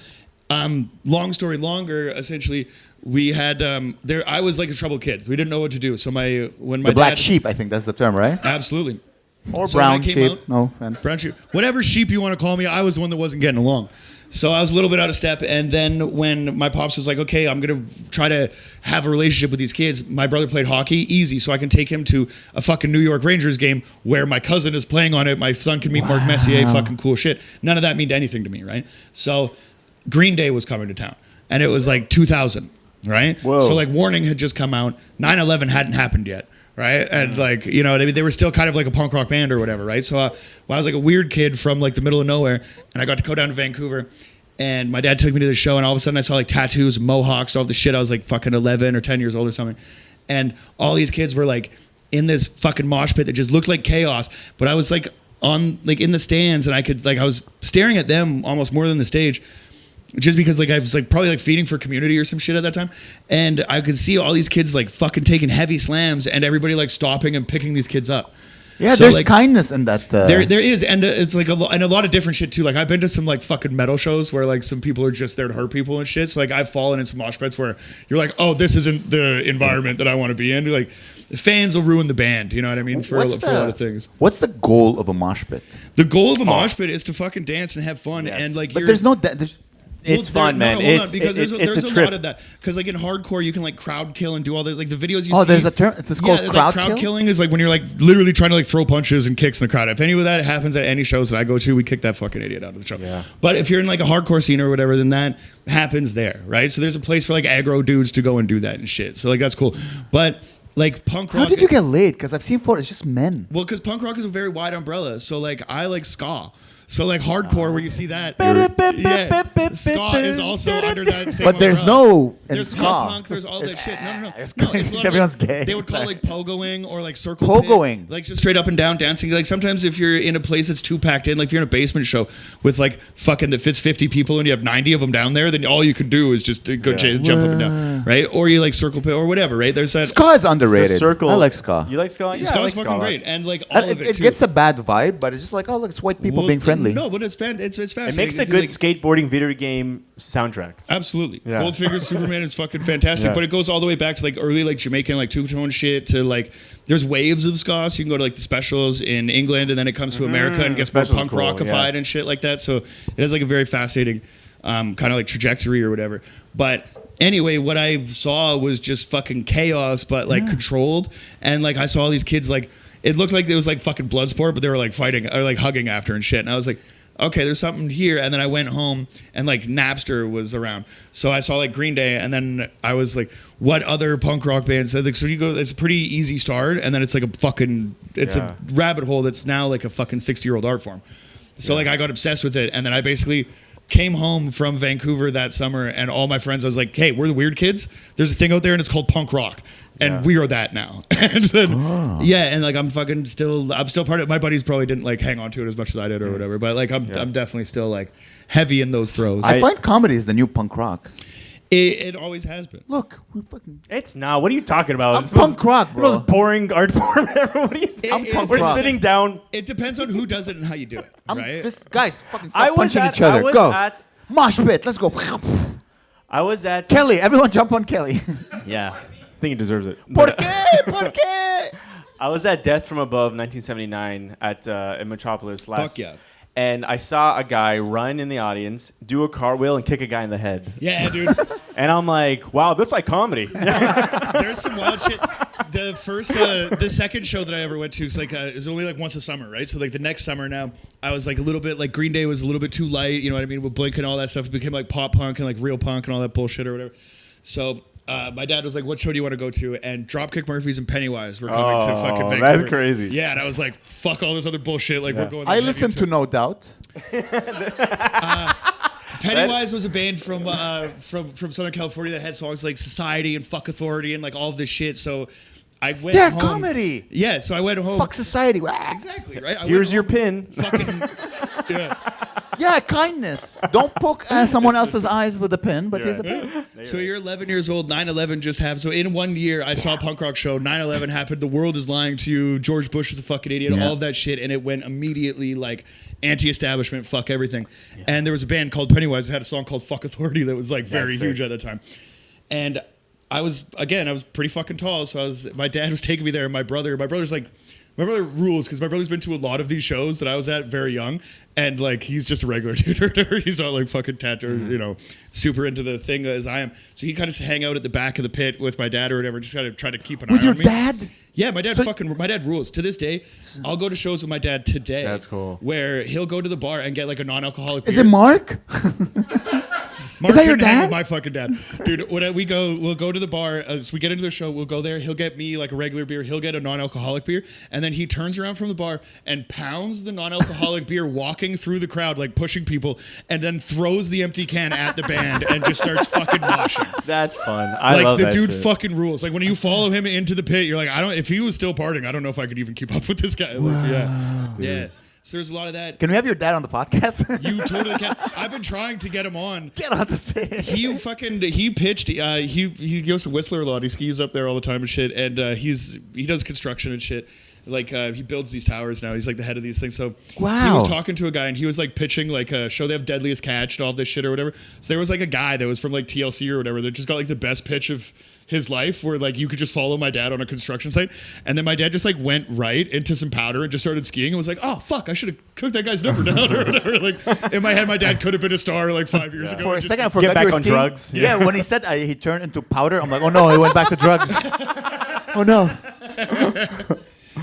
Long story longer, essentially, we had I was like a troubled kid. We didn't know what to do. So when my The black dad, sheep, I think that's the term, right? absolutely. Or So when I brown came sheep. out- No offense. Brown sheep, whatever sheep you want to call me, I was the one that wasn't getting along. So I was a little bit out of step. And then when my pops was like, okay, I'm going to try to have a relationship with these kids. My brother played hockey, easy. So I can take him to a fucking New York Rangers game where my cousin is playing on it. My son can meet Mark Messier, fucking cool shit. None of that meant anything to me, right? So Green Day was coming to town. And it was like 2000, right? Whoa. So like Warning had just come out. 9/11 hadn't happened yet. Right. And like, you know what I mean? They were still kind of like a punk rock band or whatever. Right. So I was like a weird kid from like the middle of nowhere. And I got to go down to Vancouver and my dad took me to the show and all of a sudden I saw like tattoos, mohawks, all the shit. I was like fucking 11 or 10 years old or something. And all these kids were like in this fucking mosh pit that just looked like chaos. But I was like on like in the stands and I was staring at them almost more than the stage. just because like I was like probably like feeding for community or some shit at that time, and I could see all these kids like fucking taking heavy slams and everybody like stopping and picking these kids up. Yeah, So, there's like, kindness in that. there is, and it's like and a lot of different shit too. Like I've been to some like fucking metal shows where like some people are just there to hurt people and shit. So like I've fallen in some mosh pits where you're like, oh, this isn't the environment that I want to be in. Like the fans will ruin the band. You know what I mean? For a lot of things. What's the goal of a mosh pit? The goal of a mosh pit is to fucking dance and have fun, Yes. and like. But there's no. It's fun, man. Hold on, It's because there's it's a trip. lot of that. Because like in hardcore, you can like crowd kill and do all the like the videos you see. Oh, there's a term. It's called like, crowd crowd kill? killing is like when you're like literally trying to like throw punches and kicks in the crowd. If any of that happens at any shows that I go to, we kick that fucking idiot out of the show. Yeah. But if you're in like a hardcore scene or whatever, then that happens there, right? So there's a place for like aggro dudes to go and do that and shit. So like that's cool. But like punk rock. How did you get laid? Because I've seen photos. It's just men. Well, because punk rock is a very wide umbrella. So like I like ska. So like hardcore, where you see that, yeah, ska is also under that same. But there's umbrella. no. There's ska. ska punk. There's all that shit. No. It's No, it's a lot of, everyone's like, gay. They would call it, like pogoing or like circle Pogoing. pit, like just straight up and down dancing. Like sometimes if you're in a place that's too packed in, like if you're in a basement show with like fucking that fits 50 people and you have 90 of them down there, then all you could do is just go jump up and down, right? Or you like circle pit or whatever, right? There's that. Ska is underrated. Circle. I like ska. You like ska? Yeah, Ska's I like fucking ska. great, and like all of it It too. gets a bad vibe, but it's just like, oh, look, it's white people Well, being friendly. No, but it's fascinating. It makes a because, good like, skateboarding video game soundtrack. Absolutely. Yeah. Goldfinger Superman is fucking fantastic, Yeah. but it goes all the way back to like early like Jamaican like two-tone shit to like there's waves of ska. So you can go to like the specials in England and then it comes to America and gets more Specials punk cool, rockified yeah. and shit like that. So it has like a very fascinating kind of like trajectory or whatever. But anyway, what I saw was just fucking chaos, but like controlled. And like I saw all these kids like it looked like it was like fucking blood sport, but they were like fighting or like hugging after and shit. And I was like, okay, there's something here. And then I went home and like Napster was around. So I saw like Green Day and then I was like, what other punk rock bands? Like, so you go, it's a pretty easy start. And then it's like a fucking, it's Yeah. a rabbit hole that's now like a fucking 60-year-old art form. So like I got obsessed with it. And then I basically came home from Vancouver that summer and all my friends, I was like, hey, we're the weird kids. There's a thing out there and it's called punk rock. And Yeah. we are that now. And then, yeah, and like I'm still part of it. My buddies probably didn't like hang on to it as much as I did or whatever, but like I'm definitely still like heavy in those throws. I find comedy is the new punk rock. It always has been. Look, we fucking. It's not. What are you talking about? I'm It's the punk rock, the most bro. boring art form ever. What are you I'm punk We're rock. sitting down. It depends on who does it and how you do it, right? Guys, fucking I stop was punching at- each other. I was Go. at- Mosh pit. Let's go. I was at. Kelly, everyone jump on Kelly. Yeah, I think he deserves it. ¿Por But, qué? ¿Por qué? I was at Death from Above 1979 at in Metropolis last. Fuck yeah. And I saw a guy run in the audience, do a cartwheel, and kick a guy in the head. Yeah, dude. And I'm like, wow, that's like comedy. There's some wild shit. The second show that I ever went to, it's like it was only like once a summer, right? So like the next summer now, I was like a little bit like Green Day was a little bit too light, you know what I mean? With Blink and all that stuff, it became like pop punk and like real punk and all that bullshit or whatever. So my dad was like, "What show do you want to go to?" And Dropkick Murphys and Pennywise were coming to fucking Vancouver. That's crazy. Yeah, and I was like, "Fuck all this other bullshit." Like we're going. I listened to No Doubt. Pennywise was a band from Southern California that had songs like Society and Fuck Authority and like all of this shit. So I went Yeah, home. comedy. Yeah, so I went home. Fuck society. Wah. Exactly, right? I Here's went your home pin. Fucking yeah. Yeah, kindness. Don't poke someone else's eyes with a pin, but here's a pin. So you're 11 years old. 9/11 just happened. So in 1 year, I saw a punk rock show. 9/11 happened. The world is lying to you. George Bush is a fucking idiot. Yeah. All of that shit, and it went immediately like anti-establishment. Fuck everything. And there was a band called Pennywise that had a song called "Fuck Authority" that was like very That's huge sick. at the time. And I was pretty fucking tall. So my dad was taking me there. And my brother's like. My brother rules because my brother's been to a lot of these shows that I was at very young, and like he's just a regular dude or whatever. He's not like fucking tattooed, you know, super into the thing as I am. So he kind of hang out at the back of the pit with my dad or whatever, just kind of try to keep an With eye your on me. dad? Yeah, my dad rules. To this day, I'll go to shows with my dad today. That's cool. Where he'll go to the bar and get like a non-alcoholic Is beer. it Mark? Mark Is that your couldn't hang dad? with my fucking dad, dude. When we'll go to the bar as we get into the show. We'll go there. He'll get me like a regular beer. He'll get a non-alcoholic beer, and then he turns around from the bar and pounds the non-alcoholic beer, walking through the crowd like pushing people, and then throws the empty can at the band and just starts fucking moshing. That's fun. I Like love the that dude shit. fucking rules. Like when you follow him into the pit, you're like, if he was still partying, I don't know if I could even keep up with this guy. Like, yeah. So there's a lot of that. Can we have your dad on the podcast? You totally can. I've been trying to get him on. Get on the stage. He pitched. He goes to Whistler a lot. He skis up there all the time and shit. And he does construction and shit. Like he builds these towers now. He's like the head of these things. So he Wow. was talking to a guy and he was like pitching like a show. They have Deadliest Catch and all this shit or whatever. So there was like a guy that was from like TLC or whatever that just got like the best pitch of his life, where like you could just follow my dad on a construction site, and then my dad just like went right into some powder and just started skiing and was like, oh fuck, I should have took that guy's number down or whatever. Like in my head, my dad could have been a star like 5 years ago. For a Just- second, I Get forgot back you were on skiing. drugs. Yeah, when he said he turned into powder, I'm like, oh no, he went back to drugs. Oh no.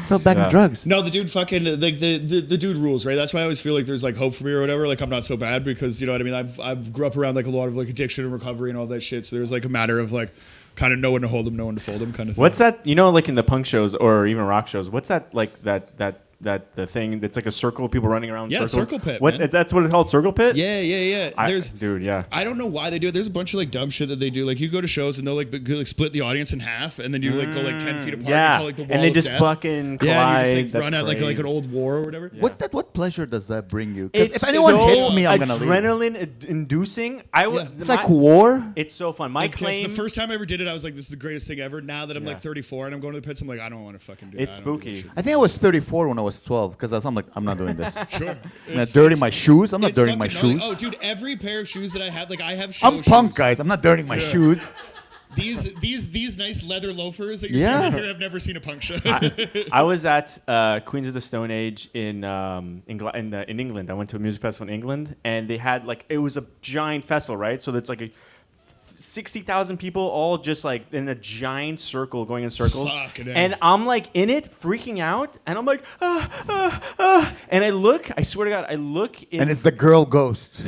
Fell back in drugs. No, the dude fucking like the dude rules, right? That's why I always feel like there's like hope for me or whatever. Like I'm not so bad because you know what I mean. I've grew up around like a lot of like addiction and recovery and all that shit. So there's like a matter of like kind of know when to hold them, know when to fold them, kind of thing. What's that? You know, like in the punk shows or even rock shows. What's that? Like that the thing that's like a circle of people running around. Yeah, circles? circle pit, What? man. That's what it's called, circle pit. Yeah. Dude, yeah. I don't know why they do it. There's a bunch of like dumb shit that they do. Like you go to shows and they'll like split the audience in half, and then you like go like 10 feet apart. Yeah, and, call, like, the wall and they of just death. fucking collide. Yeah, and you just like That's run out like crazy. an old war or whatever. What pleasure does that bring you? 'Cause It's if anyone so hits me, I'm gonna leave. adrenaline inducing. I would. Yeah. It's like war. It's so fun. My It's claim. the first time I ever did it, I was like, "This is the greatest thing ever." Now that I'm Yeah. like 34 and I'm going to the pits, I'm like, "I don't want to fucking do It's that." I don't give a spooky. I think I was 34 when I was 12 because I'm like, I'm not doing this. shit. Sure. I'm not dirtying my shoes. I'm not It's dirtying my fucking shoes. gnarly. Oh, dude, every pair of shoes that I have, like I have show I'm punk, shoes. guys. I'm not dirtying my shoes. These nice leather loafers that you Yeah. see right here, I've never seen a punk show. I was at Queens of the Stone Age in England. I went to a music festival in England, and they had like it was a giant festival, right? So there's like 60,000 people all just like in a giant circle going in circles. Fucking hell. And I'm like in it freaking out, and I'm like and I swear to God, I look in And it's the girl ghost.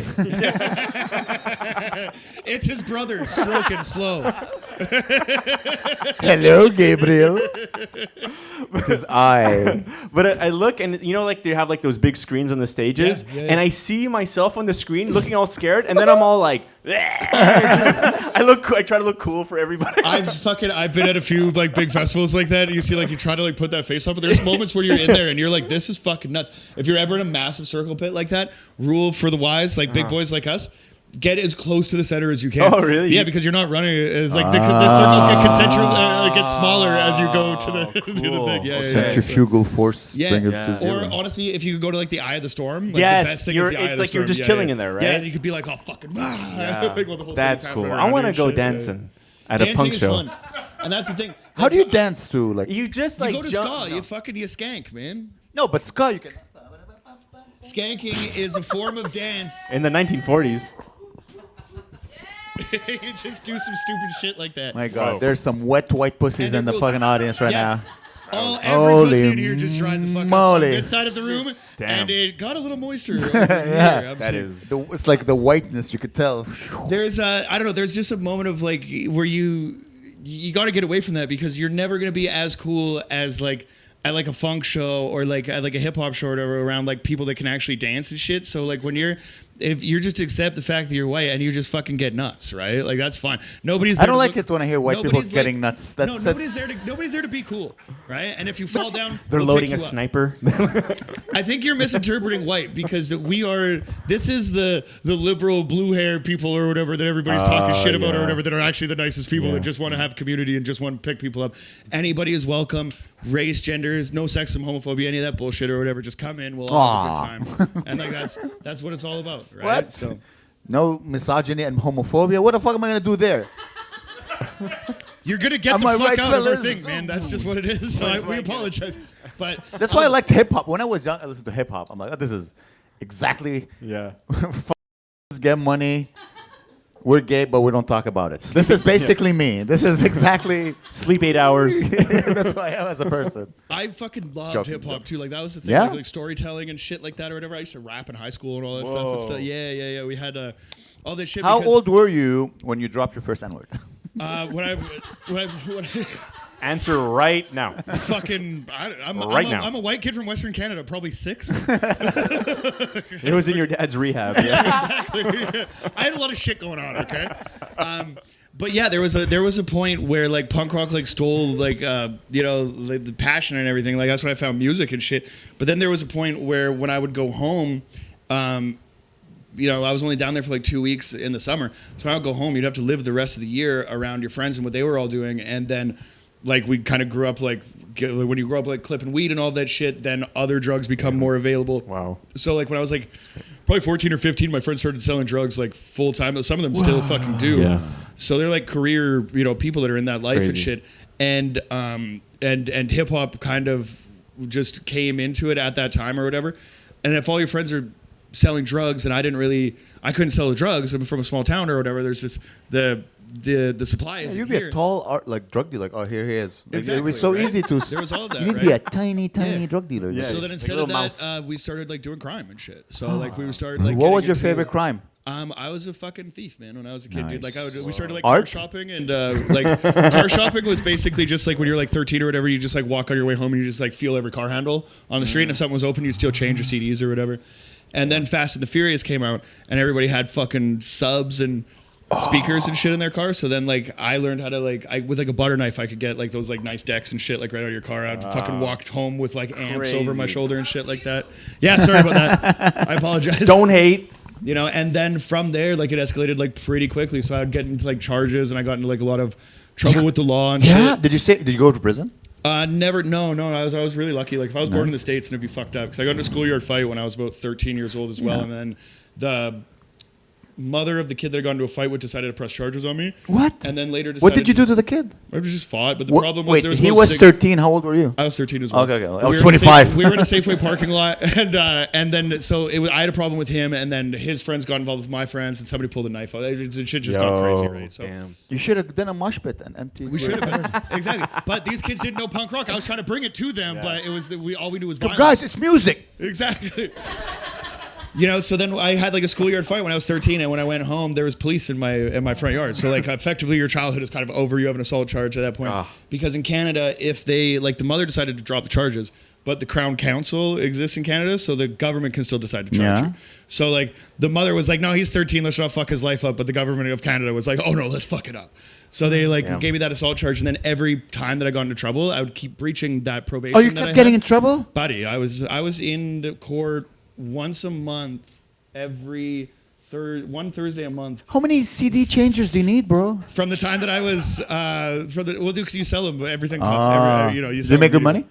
It's his brother stroking slow. Hello, Gabriel. With his eye. But I look, and you know, like they have like those big screens on the stages, Yeah. and I see myself on the screen looking all scared, and then I'm all like, I try to look cool for everybody. I've been at a few like big festivals like that, and you see like you try to like put that face on, but there's moments where you're in there and you're like, this is fucking nuts. If you're ever in a massive circle pit like that, rule for the wise, like big boys like us. Get as close to the center as you can. Oh, really? Yeah, because you're not running as like the circles get concentric, get smaller as you go to the, to the cool. thing. Yeah, Okay. yeah, yeah. Centrifugal force Yeah. bring it Yeah. to zero. Or honestly, if you could go to like the eye of the storm, like Yes, the best thing you're- is the eye it's of the like storm. you're just Yeah, chilling yeah. in there, right? Yeah, and you could be like, oh fucking, like, while the whole That's thing's cool. happening I around want you to and go shit, yeah. dancing at a Dancing punk is show. fun, and that's the thing. How do you dance to like? You just You like go to jump. ska, No. you skank, man. No, but ska you can. Skanking is a form of dance. In the 1940s. You just do some stupid shit like that. My God, Whoa. there's some wet white pussies And in the it goes- fucking audience right Yeah. now. Every Holy pussy in here just tried to fuck up on moly. this side of the room, Damn. and it got a little moisture. Over here. That is. It's like the whiteness you could tell. There's I don't know. There's just a moment of like where you got to get away from that because you're never gonna be as cool as like at like a funk show or like at like a hip hop show or whatever around like people that can actually dance and shit. So like when if you're just accept the fact that you're white and you just fucking get nuts, right? Like that's fine. Nobody's. There I don't to like look- it when I hear white people nobody's getting nuts. That's no, nobody's there to be cool, right? And if you fall down, They're we'll loading pick a you up. sniper. I think you're misinterpreting white because this is the liberal blue hair people or whatever that everybody's talking shit about or yeah. whatever that are actually the nicest people Yeah. that just want to have community and just want to pick people up. Anybody is welcome. Race, genders, no sexism, homophobia, any of that bullshit or whatever. Just come in. We'll all have a good time. And like that's what it's all about, right? What? So No misogyny and homophobia. What the fuck am I gonna do there? you're gonna get Am the I fuck right, out of our fellas? thing, man. That's just what it is. So we apologize, but That's why I liked hip hop. When I was young, I listened to hip hop. I'm like, oh, this is exactly yeah. get money. We're gay, but we don't talk about it. This is basically me. This is exactly Sleep 8 hours. that's who I am as a person. I fucking loved Joking, hip hop joking. too. Like that was the thing, Yeah? like storytelling and shit like that or whatever. I used to rap in high school and all that stuff and Whoa. stuff. Yeah. We had all this shit. How because, old were you when you dropped your first N-word? when I Answer right now. fucking Right now. I'm a white kid from Western Canada, probably 6. It was in your dad's rehab. Yeah. Exactly. I had a lot of shit going on. Okay. But yeah, there was a point where like punk rock like stole like like, the passion and everything. Like that's when I found music and shit. But then there was a point where when I would go home, I was only down there for like 2 weeks in the summer. So when I would go home, you'd have to live the rest of the year around your friends and what they were all doing. And then like we kind of grew up like when you grow up like clipping weed and all that shit, then other drugs become more available. Wow. So like when I was like probably 14 or 15, my friends started selling drugs like full time. Some of them still fucking do. Yeah. So they're like career, people that are in that life and Crazy. shit. And hip hop kind of just came into it at that time or whatever. And if all your friends are selling drugs and I couldn't sell the drugs. I'm from a small town or whatever. There's just the supply is You'd be here. a tall like drug dealer. Oh, here he is. Like, Exactly, it was so right? easy to. There was all of that, You need to right? be a tiny Yeah. drug dealer. Yeah. So It's then like instead a of little that, mouse. we started like doing crime and shit. So like we started like. What was getting your into- favorite crime? I was a fucking thief, man. When I was a kid, dude, Nice. like we started like Art? car shopping and like car shopping was basically just like when you're like 13 or whatever, you just like walk on your way home and you just like feel every car handle on the street, and if something was open, you'd still change your CDs or whatever. And then Fast and the Furious came out, and everybody had fucking subs and speakers and shit in their car. So then like I learned how to with like a butter knife I could get like those like nice decks and shit like right out of your car. I'd fucking walked home with like amps over my Crazy. shoulder and shit like that. Yeah, sorry about that. I apologize. Don't hate. And then from there, like it escalated like pretty quickly. So I would get into like charges, and I got into like a lot of trouble with the law and Yeah. shit. Did you go to prison? Never. No. I was really lucky. Like if I was born in the States, and it'd be fucked up because I got into a schoolyard fight when I was about 13 years old as well, and then the mother of the kid that I got into a fight with decided to press charges on me. What? And then later decided. What did you do to the kid? I just fought, but the What- problem was wait, there was he no was sig- 13. How old were you? I was 13 as well. Okay. I We was were in a 25. we were in a Safeway parking lot, and then so I had a problem with him, and then his friends got involved with my friends, and somebody pulled a knife out. The shit just got crazy, right? So Damn. You should have done a mosh pit and emptied. we should have been exactly. But these kids didn't know punk rock. I was trying to bring it to them, Yeah. but it was all we knew was Come, violence. guys, it's music. Exactly. So then I had like a schoolyard fight when I was 13, and when I went home, there was police in my front yard. So like effectively, your childhood is kind of over. You have an assault charge at that point. Ah. Because in Canada, if they the mother decided to drop the charges, but the Crown Council exists in Canada, so the government can still decide to charge Yeah. you. So like the mother was like, no, he's 13, let's not fuck his life up. But the government of Canada was like, oh no, let's fuck it up. So they Damn. gave me that assault charge, and then every time that I got into trouble, I would keep breaching that probation. Oh, you that I kept getting had. in trouble? Buddy, I was in court once a month, every one Thursday a month. How many CD changers do you need, bro? From the time that I was, because you sell them, but everything costs. Ah. You Do sell they make them, good money?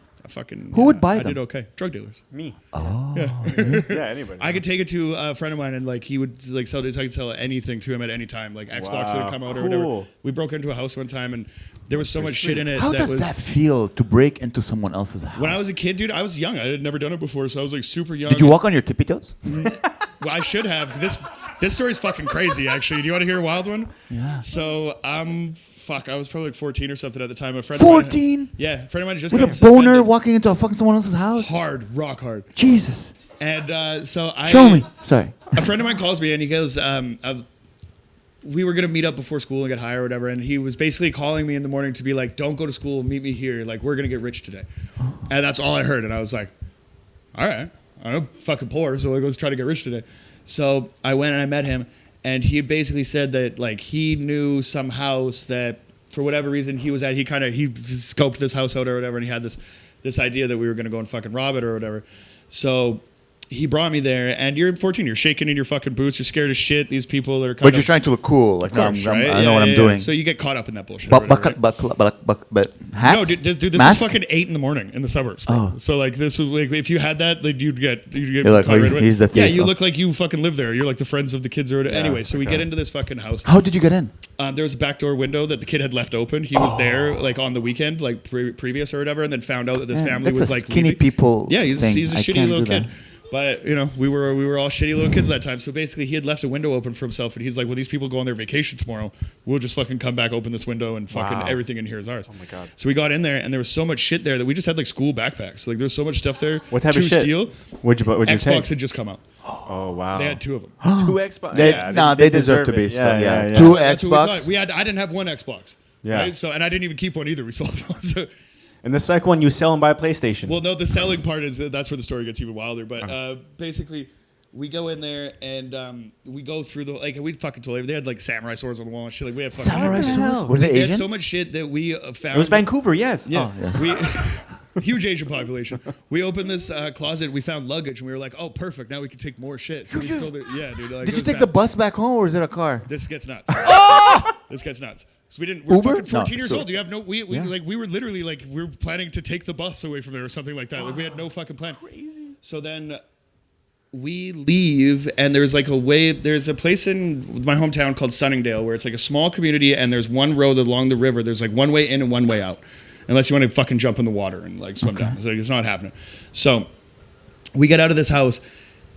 Who would buy I them? did okay. Drug dealers. Me. Oh. Yeah, anybody. I could take it to a friend of mine, and like he would like sell it. I could sell anything to him at any time, like Xbox that Wow, would come out or whatever. cool. We broke into a house one time, and there was so much shit in it. How that does was, that feel to break into someone else's house? When I was a kid, dude, I was young. I had never done it before, so I was like super young. Did you walk on your tippy toes? Well, I should have. This story's fucking crazy, actually. Do you want to hear a wild one? Yeah. So, I was probably like 14 or something at the time. A friend 14? Of mine, yeah, a friend of mine just With got a boner suspended. walking into fucking someone else's house? Rock hard. Jesus. And so Show me. Sorry. A friend of mine calls me and he goes, we were going to meet up before school and get high or whatever. And he was basically calling me in the morning to be like, don't go to school, meet me here. Like, we're going to get rich today. And that's all I heard. And I was like, all right, I'm fucking poor, so let's try to get rich today. So I went and I met him, and he basically said that like he knew some house that for whatever reason he was at. He scoped this house out or whatever, and he had this idea that we were going to go and fucking rob it or whatever. So he brought me there, and you're 14, you're shaking in your fucking boots, you're scared as shit. These people that are kind But you're trying to look cool. Like, of course, right? I know what I'm doing. So you get caught up in that bullshit. But, or whatever, right? but hat? No, dude, this Mask? is fucking 8 a.m. in the suburbs. Bro. Oh. So like this was like if you had that, like you'd get You're like, caught oh, right away. he's the Yeah, thief. you Oh. look like you fucking live there. You're like the friends of the kids or whatever. Anyway, so we okay. get into this fucking house. How did you get in? There was a backdoor window that the kid had left open. He was there like on the weekend, like previous or whatever, and then found out that this Man, family that's was a like skinny leaving. people. Yeah, he's thing. a I shitty can't little do that. kid. But we were all shitty little kids that time. So basically, he had left a window open for himself, and he's like, "Well, these people go on their vacation tomorrow. We'll just fucking come back, open this window, and fucking Wow. everything in here is ours." Oh my God. So we got in there, and there was so much shit there that we just had like school backpacks. Like there was so much stuff there. What type to of shit? steal. What'd you Xbox take? had just come out. Oh wow. They had 2 of them. 2 Xbox. They deserve to be. it. So, yeah. yeah. 2 That's what we Xbox. thought. I didn't have 1 Xbox. Yeah. Right? So and I didn't even keep one either. We sold them all. So, And the second one, you sell and buy a PlayStation. well, no, the selling part is that's where the story gets even wilder. But basically, we go in there and we go through the like we fucking totally. They had like samurai swords on the wall and shit. Like we had fucking Samurai What the hell? swords? Were they They had Asian? so much shit that we found. It was Vancouver, yes. Yeah, Oh, yeah. we huge Asian population. We opened this closet. We found luggage, and we were like, "Oh, perfect! Now we can take more shit." So we stole the dude. Like, Did it you was take bad. the bus back home, or is it a car? This gets nuts. This gets nuts. So we didn't. We're Uber? fucking 14 No, years sure. old. You have no. We Yeah. like we were literally like we were planning to take the bus away from there or something like that. Like we had no fucking plan. So then we leave, and there's like a way. There's a place in my hometown called Sunningdale where it's like a small community, and there's one road along the river. There's like one way in and one way out, unless you want to fucking jump in the water and like swim down. So it's not happening. So we get out of this house,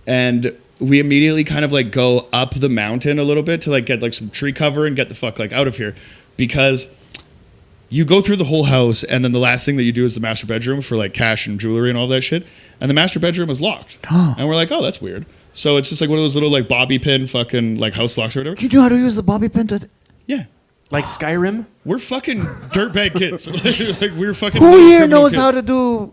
and we immediately kind of like go up the mountain a little bit to like get like some tree cover and get the fuck like out of here, because you go through the whole house, and then the last thing that you do is the master bedroom for like cash and jewelry and all that shit. And the master bedroom is locked. And we're like, oh, that's weird. So it's just like one of those little like bobby pin fucking like house locks or whatever. You know how to use the bobby pin to... Yeah. Like Skyrim? We're fucking dirtbag kids. like we're fucking. Who here criminal knows kids. how to do...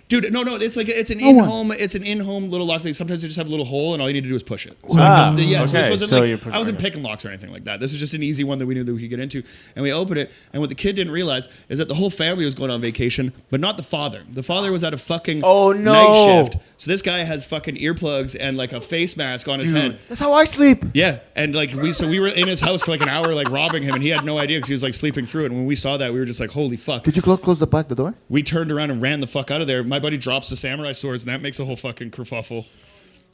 Dude, no, it's like it's an No one. in-home, it's an in-home little lock thing. Sometimes they just have a little hole, and all you need to do is push it. So Ah, so this okay. wasn't So like you push- I wasn't okay. picking locks or anything like that. This was just an easy one that we knew that we could get into, and we opened it. And what the kid didn't realize is that the whole family was going on vacation, but not the father. The father was at a fucking Oh, no. night shift. So this guy has fucking earplugs and like a face mask on his head. That's how I sleep. Yeah, and like we were in his house for like an hour, like robbing him, and he had no idea because he was like sleeping through it. And when we saw that, we were just like, "Holy fuck!" Did you close the door? We turned around and ran the fuck out of there. My buddy drops the samurai swords, and that makes a whole fucking kerfuffle.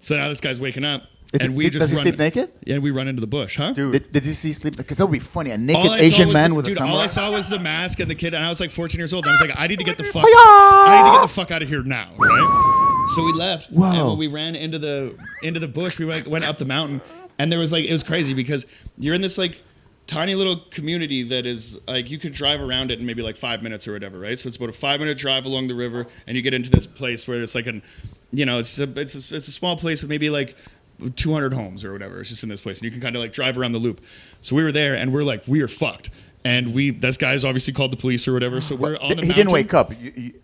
So now this guy's waking up, and we just Does he run. sleep naked? Yeah, and we run into the bush, huh? Dude. Did you see sleep? Because that would be funny. A naked All I saw Asian was man the, with dude, a all samurai. I saw was the mask and the kid, and I was like 14 years old. And I was like, I need to get the fuck. I need to get the fuck out of here now, right? So we left, Whoa. and when we ran into the bush, we went up the mountain, and there was like it was crazy because you're in this like tiny little community that is like you could drive around it in maybe like 5 minutes or whatever, right? So it's about a 5-minute drive along the river, and you get into this place where it's like it's a small place with maybe like 200 homes or whatever. It's just in this place, and you can kind of like drive around the loop. So we were there, and we're like, we are fucked. And this guy's obviously called the police or whatever. So we're on the mountain. He didn't wake up.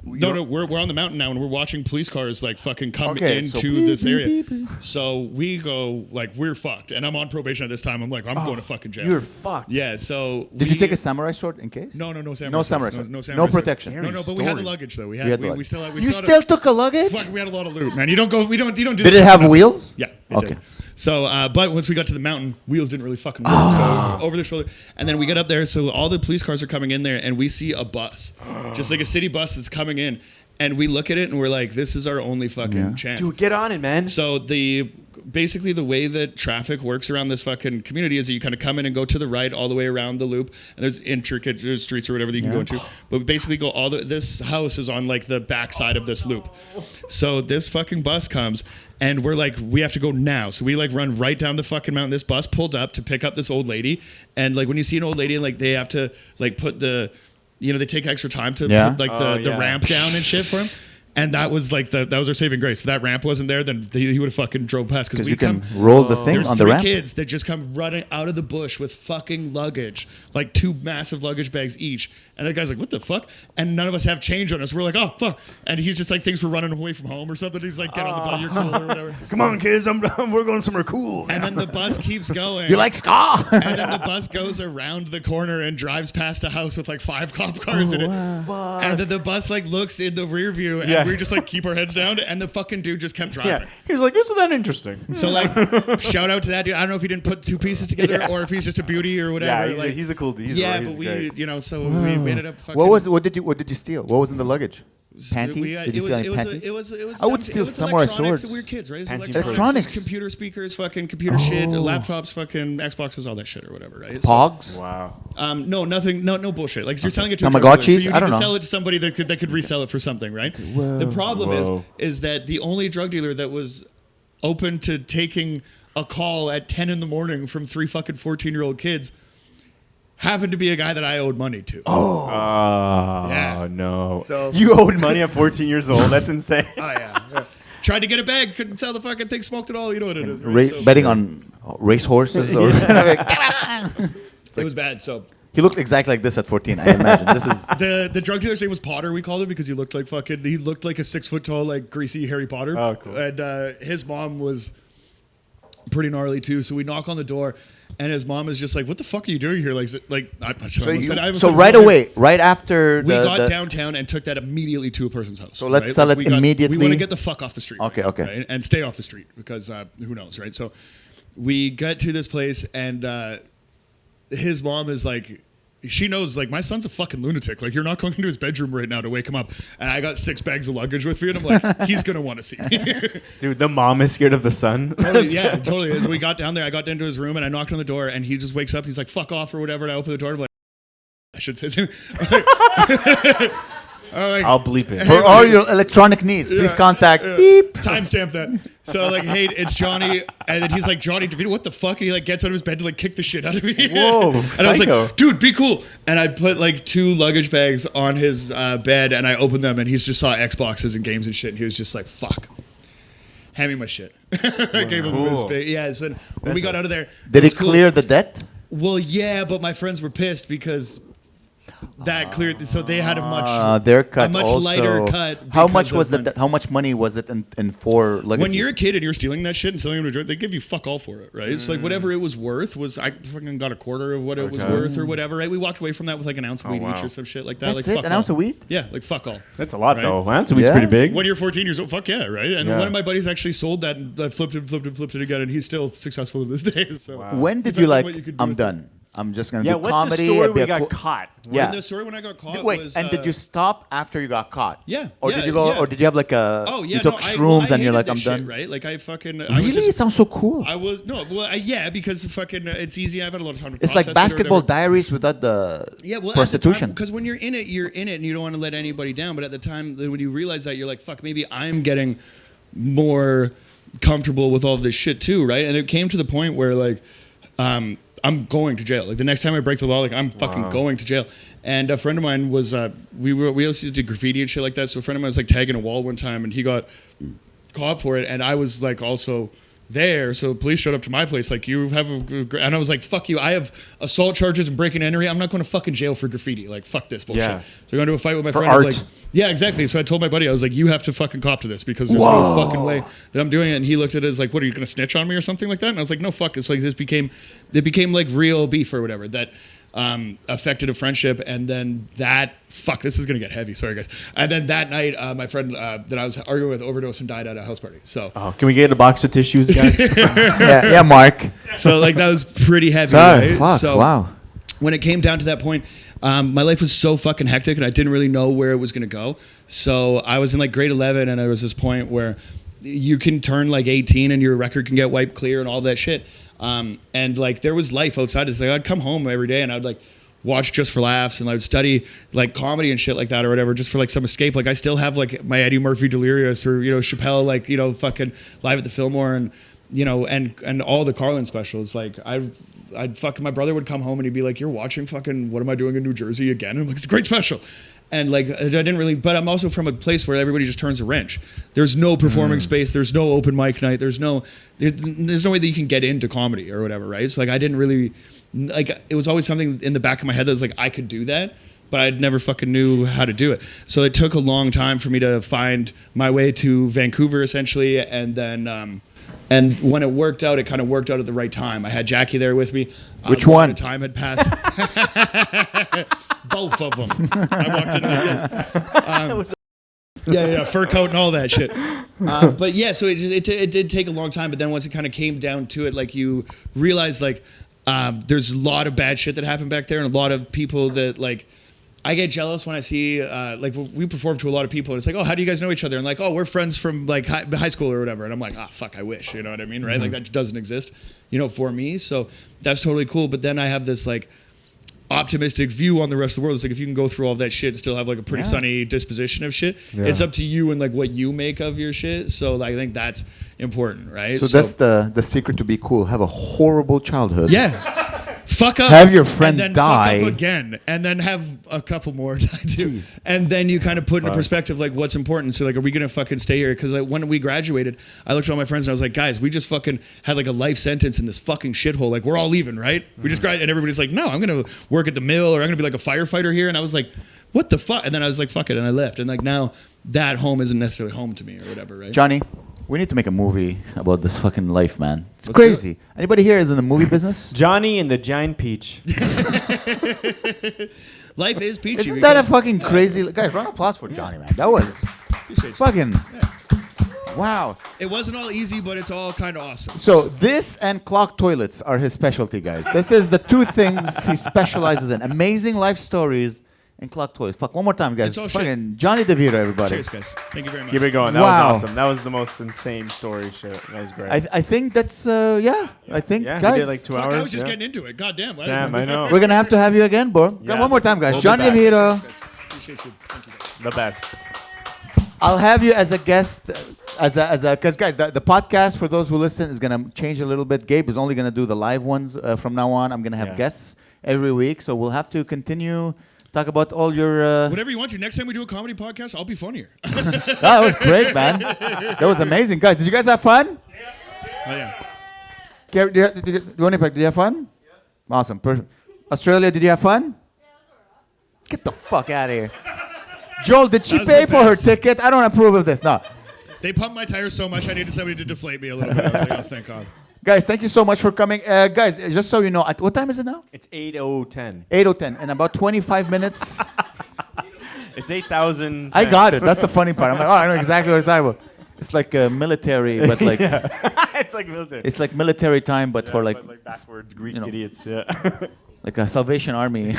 No, we're on the mountain now, and we're watching police cars like fucking come Okay, so into this area. So we go like we're fucked, and I'm on probation at this time. I'm like I'm going to fucking jail. You're fucked. Yeah. So Did you take a samurai sword in case? No samurai. No swords. samurai sword. No, No protection. No, but we had the luggage though. We You had the we luggage. still had. We You still still took a luggage? Fuck, we had a lot of loot, man. You don't do Did this it shit have enough. wheels? Yeah. It Okay. did. So, but once we got to the mountain, wheels didn't really fucking work. So over the shoulder, and then we get up there. So all the police cars are coming in there, and we see a bus, just like a city bus that's coming in, and we look at it and we're like, this is our only fucking chance. Dude, get on it, man. So basically the way that traffic works around this fucking community is that you kind of come in and go to the right all the way around the loop, and there's intricate streets or whatever that you can go into. But we basically go this house is on like the back side of this loop. So this fucking bus comes, and we're like, we have to go now. So we like run right down the fucking mountain. This bus pulled up to pick up this old lady, and like when you see an old lady, like they have to like put they take extra time to Yeah. put like Oh, the yeah. ramp down and shit for him. And that was like that was our saving grace. If that ramp wasn't there, then he would have fucking drove past. Because we you can come, roll the thing there's on the three ramp. kids that just come running out of the bush with fucking luggage, like 2 massive luggage bags each. And that guy's like, "What the fuck?" And none of us have change on us. We're like, "Oh fuck!" And he's just like, "Thinks we're running away from home or something." He's like, "Get on the bus, you're cool or whatever." Come on, kids. We're going somewhere cool. And then the bus keeps going. You like ska? And then the bus goes around the corner and drives past a house with like 5 cop cars in it. And then the bus like looks in the rear view, and Yeah. we just like keep our heads down, and the fucking dude just kept driving. Yeah. He's like, isn't that interesting? So like, shout out to that dude. I don't know if he didn't put 2 pieces together or if he's just a beauty or whatever. Yeah, like, he's a cool dude. but we, so we ended up fucking. What did you steal? What was in the luggage? Panties? Did you steal any panties? It was I would dumb- steal it was samurai electronics. swords. We were kids, right? It was Panties electronics, first. computer speakers, fucking computer shit, laptops, fucking Xboxes, all that shit or whatever, right? So, Pogs? Wow. no, nothing, no bullshit. Like you're selling it to a drug Tamagotchis? dealer, so you I need don't to know. sell it to somebody that could resell it for something, right? The problem Whoa. is that the only drug dealer that was open to taking a call at 10 in the morning from 3 fucking 14-year-old kids happened to be a guy that I owed money to. Oh, Yeah. no. So- you owed money at 14 years old. That's insane. Oh yeah. Tried to get a bag, couldn't sell the fucking thing, smoked it all. You know what it is. Right? So- Betting on race horses or It was bad. So He looked exactly like this at 14. I imagine this is. The drug dealer's name was Potter. We called him because he looked like a 6 foot tall, like greasy Harry Potter. Oh, cool. And his mom was pretty gnarly too. So we knock on the door, and his mom is just like, "What the fuck are you doing here?" So right away, right after we got downtown and took that immediately to a person's house. So let's sell it immediately. We want to get the fuck off the street. Okay, okay. Right? And stay off the street because who knows, right? So we get to this place, and his mom is like, she knows, like, my son's a fucking lunatic. Like, you're not going into his bedroom right now to wake him up. And I got 6 bags of luggage with me, and I'm like, he's going to want to see me. Dude, the mom is scared of the son. Totally, yeah, totally. As we got down there, I got into his room, and I knocked on the door, and he just wakes up. He's like, fuck off or whatever. And I open the door, and I'm like, I should say something. I'll bleep it. For all your electronic needs, please contact beep. Timestamp that. So like, hey, it's Johnny, and then he's like, Johnny DiVito, what the fuck? And he like gets out of his bed to like kick the shit out of me. Whoa, and I was like, dude, be cool. And I put like 2 luggage bags on his bed, and I opened them, and he just saw Xboxes and games and shit, and he was just like, fuck. Hand me my shit. I gave him his bag. Yeah. So when we got out of there, Did it cool. clear the debt? Well, yeah, but my friends were pissed because that cleared. So they had a much their cut a much also. lighter cut. How much because was of it? How much money was it in 4 luggage? When you're a kid and you're stealing that shit and selling it to a joint, they give you fuck all for it, right? It's like whatever it was worth was, I fucking got a quarter of what it was worth or whatever, right? We walked away from that with like an ounce of weed each or some shit like that. That's like it? fuck An all. ounce of weed? Yeah, like fuck all. That's a lot, Right? though. That's weed's Yeah. pretty big. When you're 14 years old, fuck yeah, right? And Yeah. one of my buddies actually sold that and flipped it again, and he's still successful to this day. So When did Depends you on like, what you could do I'm with done. I'm just going to Yeah, do what's comedy. the story I'd be we a got cool- caught? Yeah. And the story when I got caught Wait, was... and did you stop after you got caught? Yeah, Or yeah, did you go? yeah. Or did you have like a? Oh yeah, You took no, I shrooms and you're hated like, I'm this done. shit, right? Like I fucking. Really? I was just, It sounds so cool. I was no, well, yeah, because fucking it's easy. I've had a lot of time to. It's like process it or Basketball whatever. Diaries without the prostitution. Because when you're in it, and you don't want to let anybody down. But at the time, when you realize that, you're like, fuck, maybe I'm getting more comfortable with all of this shit too, right? And it came to the point where like, I'm going to jail. Like the next time I break the law, like I'm fucking going to jail. And a friend of mine was, we also did graffiti and shit like that. So a friend of mine was like tagging a wall one time, and he got caught for it. And I was like also there. So police showed up to my place, like, you have and I was like, fuck you. I have assault charges and breaking and entering. I'm not going to fucking jail for graffiti. Like, fuck this bullshit. Yeah. So I got into a fight with my For friend. I was art. like, yeah, exactly. So I told my buddy, I was like, you have to fucking cop to this because there's no fucking way that I'm doing it. And he looked at it as like, what, are you going to snitch on me or something like that? And I was like, no, fuck. It's like, it became like real beef or whatever that affected a friendship. And then this is going to get heavy. Sorry, guys. And then that night, my friend that I was arguing with overdosed and died at a house party. So, Can we get a box of tissues, guys? yeah, Mark. so like that was pretty heavy. Sorry, right? fuck, So wow. when it came down to that point, my life was so fucking hectic and I didn't really know where it was going to go. So I was in like grade 11 and there was this point where you can turn like 18 and your record can get wiped clear and all that shit. And like there was life outside. It's like I'd come home every day and I'd like watch Just for Laughs and I would study like comedy and shit like that or whatever just for like some escape. Like I still have like my Eddie Murphy Delirious or, Chappelle, like, fucking Live at the Fillmore and, and all the Carlin specials. Like I'd fucking, my brother would come home and he'd be like, you're watching fucking What Am I Doing in New Jersey again? And I'm like, it's a great special. And like, I didn't really, but I'm also from a place where everybody just turns a wrench. There's no performing space. There's no open mic night. There's no way that you can get into comedy or whatever. Right. So like, I didn't really like, it was always something in the back of my head that was like, I could do that, but I never fucking knew how to do it. So it took a long time for me to find my way to Vancouver essentially. And then, and when it worked out, it kind of worked out at the right time. I had Jackie there with me. Which a lot one? of time had passed. Both of them. I walked in like this. Yeah, fur coat and all that shit. But yeah, so it did take a long time. But then once it kind of came down to it, like you realize like there's a lot of bad shit that happened back there, and a lot of people that like. I get jealous when I see, like, we perform to a lot of people, and it's like, oh, how do you guys know each other? And like, oh, we're friends from, like, high school or whatever. And I'm like, fuck, I wish, you know what I mean, right? Mm-hmm. Like, that doesn't exist, for me. So that's totally cool. But then I have this, like, optimistic view on the rest of the world. It's like, if you can go through all that shit and still have, like, a pretty sunny disposition of shit, it's up to you and, like, what you make of your shit. So, like, I think that's important, right? So that's the secret to be cool. Have a horrible childhood. Yeah. fuck up, have your friend and then die. fuck up again, and then have a couple more die too, and then you kind of put into perspective like what's important. So like, are we gonna fucking stay here? Because like when we graduated, I looked at all my friends and I was like, guys, we just fucking had like a life sentence in this fucking shithole. Like we're all leaving, right? We just graduated, and everybody's like, no, I'm gonna work at the mill, or I'm gonna be like a firefighter here. And I was like, what the fuck? And then I was like, fuck it, and I left. And like now, that home isn't necessarily home to me or whatever, right? Johnny, we need to make a movie about this fucking life, man. It's Let's do crazy. Anybody here is in the movie business? Johnny and the Giant Peach. Life is peachy. Isn't that a fucking crazy... Guys, round of applause for Johnny, man. That was Appreciate you. fucking... Wow. It wasn't all easy, but it's all kind of awesome. So this and clock toilets are his specialty, guys. This is the two things he specializes in. Amazing life stories and clock toilets. Fuck, one more time, guys. It's all Fucking Johnny DeVito, everybody. Cheers, guys. Thank you very much. Keep it going. That Wow. was awesome. That was the most insane story. Shit. That was great. I think that's... yeah. I think, yeah, guys... he did like 2 Fuck, hours. I was just yeah. getting into it. God damn. Damn, I know. We're going to have you again, bro. Yeah. One more time, guys. We'll be Johnny back. DeVito. Appreciate you. Thank you, guys. The best. I'll have you as a guest, because guys, the podcast for those who listen is gonna change a little bit. Gabe is only gonna do the live ones from now on. I'm gonna have Yeah. guests every week, so we'll have to continue talk about all your. Whatever you want to. Next time we do a comedy podcast, I'll be funnier. That was great, man. That was amazing, guys. Did you guys have fun? Oh, yeah. Gary, did you have fun? Yes. Awesome. Australia, did you have fun? Yeah, Get the fuck out of here. Joel, did she That was pay the for her best. ticket? I don't approve of this. No. They pumped my tires so much, I needed somebody to deflate me a little bit. I was like, oh, thank God. Guys, thank you so much for coming. Guys, just so you know, at what time is it now? It's 8:10. 8:10. In about 25 minutes. It's 8,000. I got it. That's the funny part. I'm like, oh, I know exactly what it's talking about. It's like military, but like It's like military. it's like military time, but Yeah, for but like backward Greek you know. idiots. Yeah. like a Salvation Army.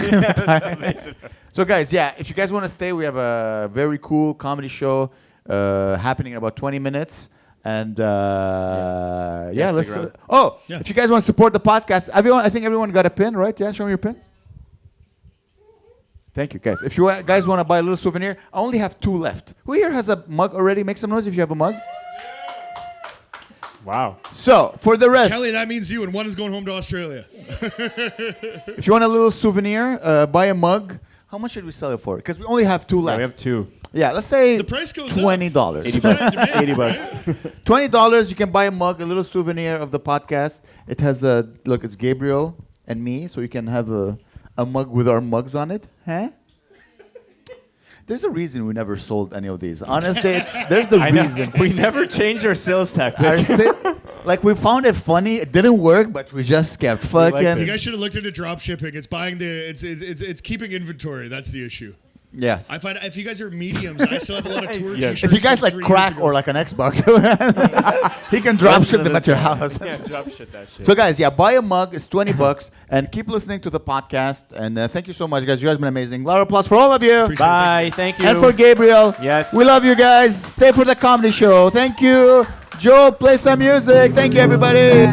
So guys, yeah, if you guys want to stay, we have a very cool comedy show happening in about 20 minutes. And Yeah, let's. stick around. Yeah. If you guys want to support the podcast, I think everyone got a pin, right? Yeah, show me your pins. Thank you, guys. If you guys want to buy a little souvenir, I only have 2 left. Who here has a mug already? Make some noise if you have a mug. Wow. So for the rest, Kelly, that means you, and one is going home to Australia. if you want a little souvenir, buy a mug. How much should we sell it for? Because we only have 2 Yeah, left. we have 2. Yeah, let's say The price goes up. $20. Surprise to me, 80 bucks. right? $20. You can buy a mug, a little souvenir of the podcast. It has a look. It's Gabriel and me, so you can have a mug with our mugs on it. Huh? There's a reason we never sold any of these. Honestly, there's a I know. reason. We never changed our sales tactic. Like we found it funny. It didn't work, but we just kept fucking. You guys should have looked into drop shipping. It's buying it's keeping inventory. That's the issue. Yes. I find if you guys are mediums, I still have a lot of tour Yes. t-shirts. If you guys from like 3 crack years ago. or like an Xbox, he can drop ship them at your house. Yeah, drop shit that shit. So guys, yeah, buy a mug. It's $20, and keep listening to the podcast. And thank you so much, guys. You guys have been amazing. Loud applause for all of you, Appreciate Bye. Thank you. and for Gabriel. Yes. we love you guys. Stay for the comedy show. Thank you, Joel. Play some music. Thank you, everybody.